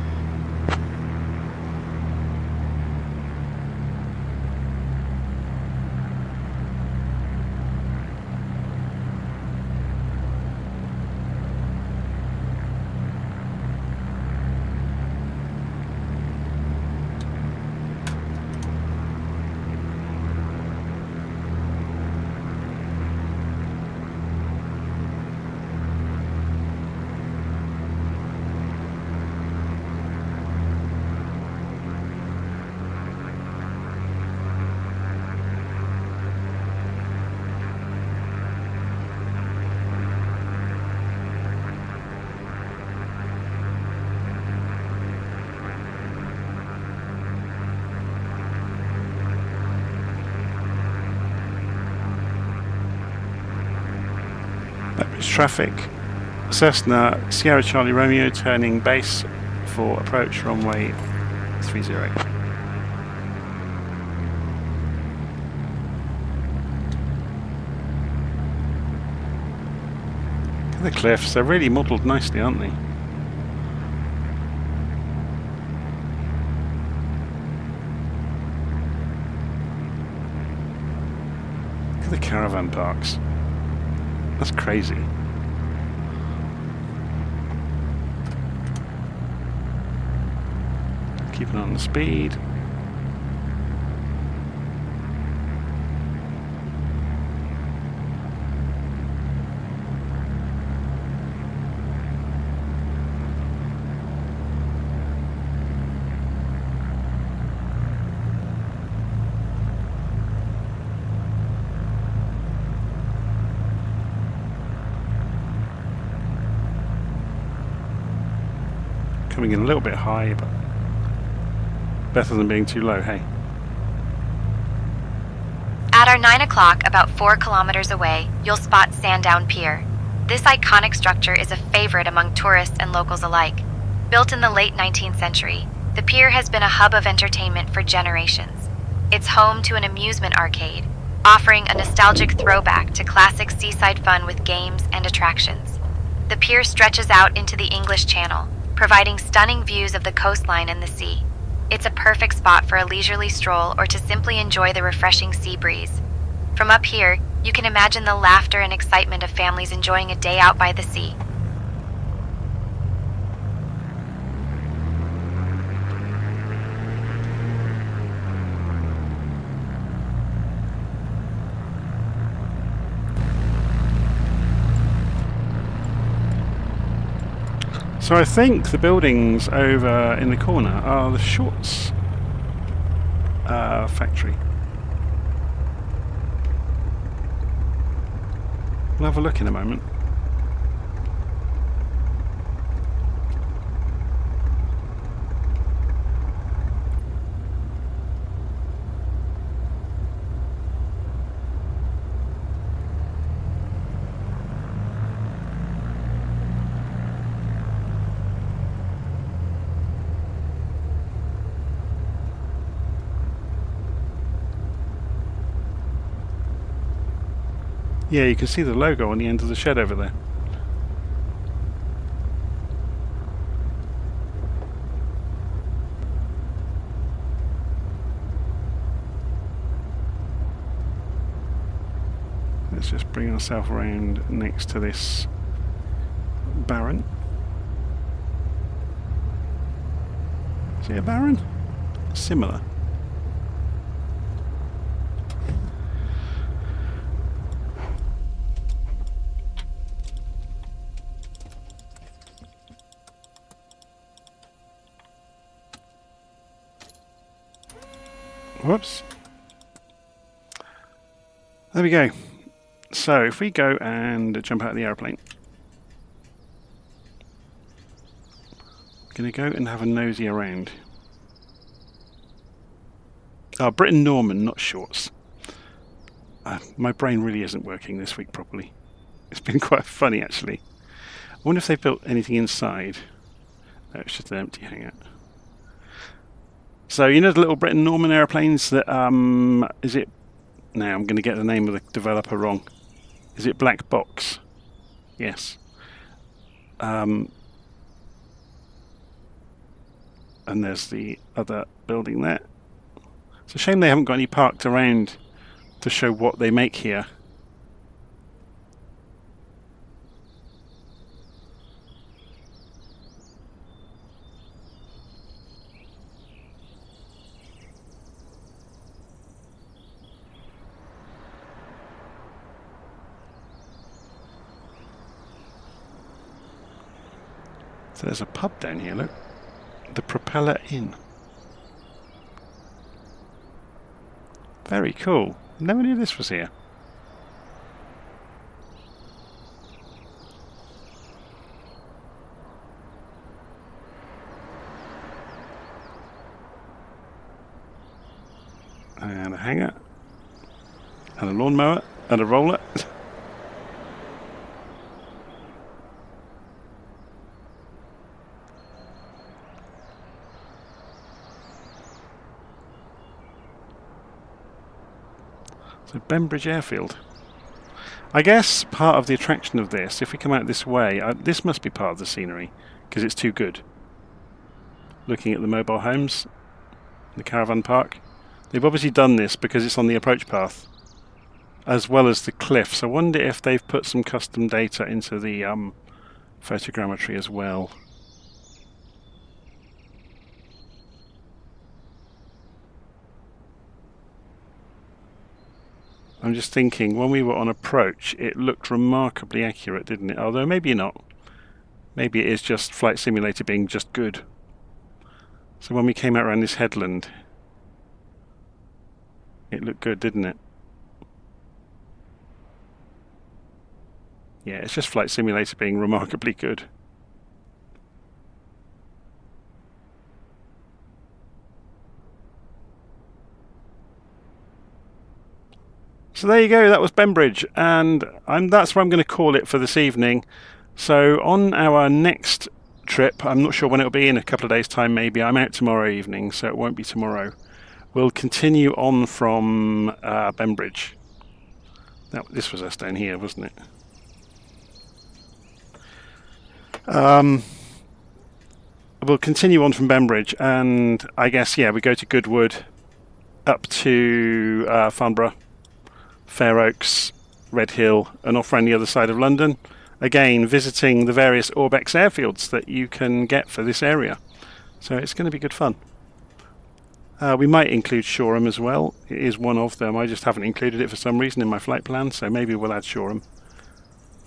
Traffic, Cessna Sierra Charlie Romeo turning base for approach runway 30. Look at the cliffs, they're really modelled nicely, aren't they? Look at the caravan parks. That's crazy. Keeping on the speed. Coming in a little bit high, but Better than being too low, hey? At our 9 o'clock, about 4 kilometers away, you'll spot Sandown Pier. This iconic structure is a favorite among tourists and locals alike. Built in the late 19th century, the pier has been a hub of entertainment for generations. It's home to an amusement arcade, offering a nostalgic throwback to classic seaside fun with games and attractions. The pier stretches out into the English Channel, providing stunning views of the coastline and the sea. It's a perfect spot for a leisurely stroll or to simply enjoy the refreshing sea breeze. From up here, you can imagine the laughter and excitement of families enjoying a day out by the sea. So I think the buildings over in the corner are the Shorts factory. We'll have a look in a moment. Yeah, you can see the logo on the end of the shed over there. Let's just bring ourselves around next to this barren. Is it a barren? Similar. Whoops. There we go. So if we go and jump out of the airplane, I'm going to go and have a nosy around. Oh, Britain Norman, not Shorts. My brain really isn't working this week properly. It's been quite funny actually. I wonder if they've built anything inside. No, it's just an empty hangar. So you know the little Britain Norman airplanes that is it? Now I'm going to get the name of the developer wrong. Is it Black Box? Yes. And there's the other building there. It's a shame they haven't got any parked around to show what they make here. So there's a pub down here, look. The Propeller Inn. Very cool. Never knew this was here. And a hangar. And a lawnmower. And a roller. So Bembridge Airfield. I guess part of the attraction of this, if we come out this way, this must be part of the scenery, because it's too good. Looking at the mobile homes, the caravan park. They've obviously done this because it's on the approach path, as well as the cliffs. I wonder if they've put some custom data into the photogrammetry as well. I'm just thinking, when we were on approach, it looked remarkably accurate, didn't it? Although maybe not. Maybe it is just Flight Simulator being just good. So when we came out around this headland, it looked good, didn't it? Yeah, it's just Flight Simulator being remarkably good. So there you go, that was Bembridge, and that's where I'm going to call it for this evening. So on our next trip, I'm not sure when it'll be, in a couple of days' time maybe. I'm out tomorrow evening, so it won't be tomorrow. We'll continue on from Bembridge. This was us down here, wasn't it? We'll continue on from Bembridge, and I guess, yeah, we go to Goodwood, up to Farnborough, Fair Oaks, Red Hill, and off around the other side of London. Again, visiting the various Orbx airfields that you can get for this area. So it's going to be good fun. We might include Shoreham as well. It is one of them. I just haven't included it for some reason in my flight plan, so maybe we'll add Shoreham.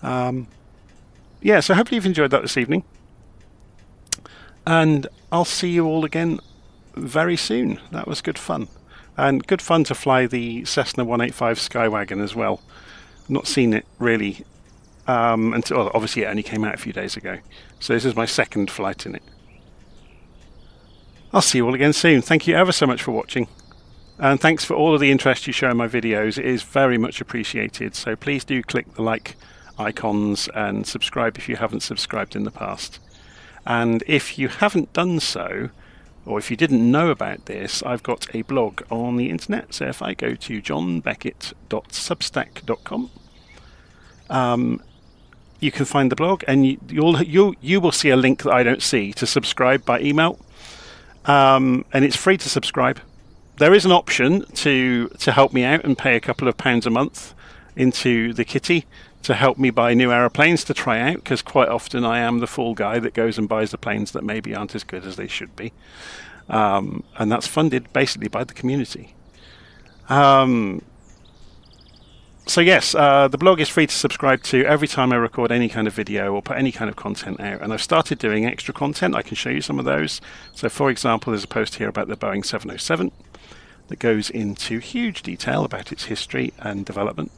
Yeah, so hopefully you've enjoyed that this evening. And I'll see you all again very soon. That was good fun. And good fun to fly the Cessna 185 Skywagon as well. Not seen it really until, obviously it only came out a few days ago. So this is my second flight in it. I'll see you all again soon. Thank you ever so much for watching. And thanks for all of the interest you show in my videos. It is very much appreciated. So please do click the like icons and subscribe if you haven't subscribed in the past. And if you haven't done so, or if you didn't know about this, I've got a blog on the internet. So if I go to johnbeckett.substack.com, you can find the blog, and you will see a link that I don't see to subscribe by email, and it's free to subscribe. There is an option to help me out and pay a couple of pounds a month into the kitty to help me buy new aeroplanes to try out, because quite often I am the fool guy that goes and buys the planes that maybe aren't as good as they should be, and that's funded basically by the community. So yes, the blog is free to subscribe to every time I record any kind of video or put any kind of content out, and I've started doing extra content. I can show you some of those. So for example, there's a post here about the Boeing 707 that goes into huge detail about its history and development,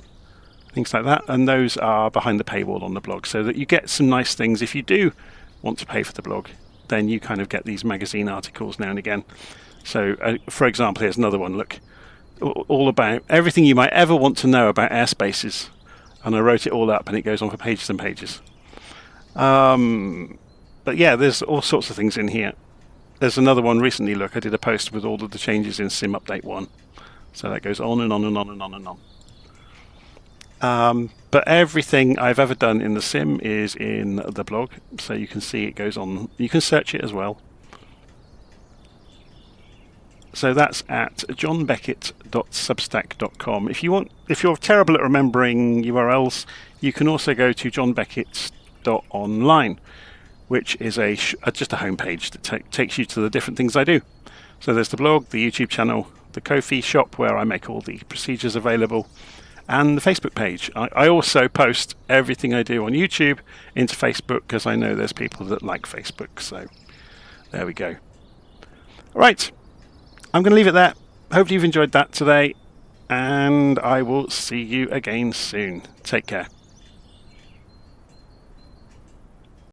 things like that, and those are behind the paywall on the blog, so that you get some nice things. If you do want to pay for the blog, then you kind of get these magazine articles now and again. So for example, here's another one, look, all about everything you might ever want to know about airspaces, and I wrote it all up, and it goes on for pages and pages. But yeah, there's all sorts of things in here. There's another one recently, look, I did a post with all of the changes in Sim Update 1, so that goes on and on and on and on and on. But everything I've ever done in the sim is in the blog, so you can see it goes on. You can search it as well. So that's at johnbeckett.substack.com. If you're terrible at remembering URLs, you can also go to johnbeckett.online, which is just a homepage that takes you to the different things I do. So there's the blog, the YouTube channel, the Ko-fi shop where I make all the procedures available, and the Facebook page. I also post everything I do on YouTube into Facebook, because I know there's people that like Facebook. So there we go. All right. I'm going to leave it there. Hopefully you've enjoyed that today, and I will see you again soon. Take care.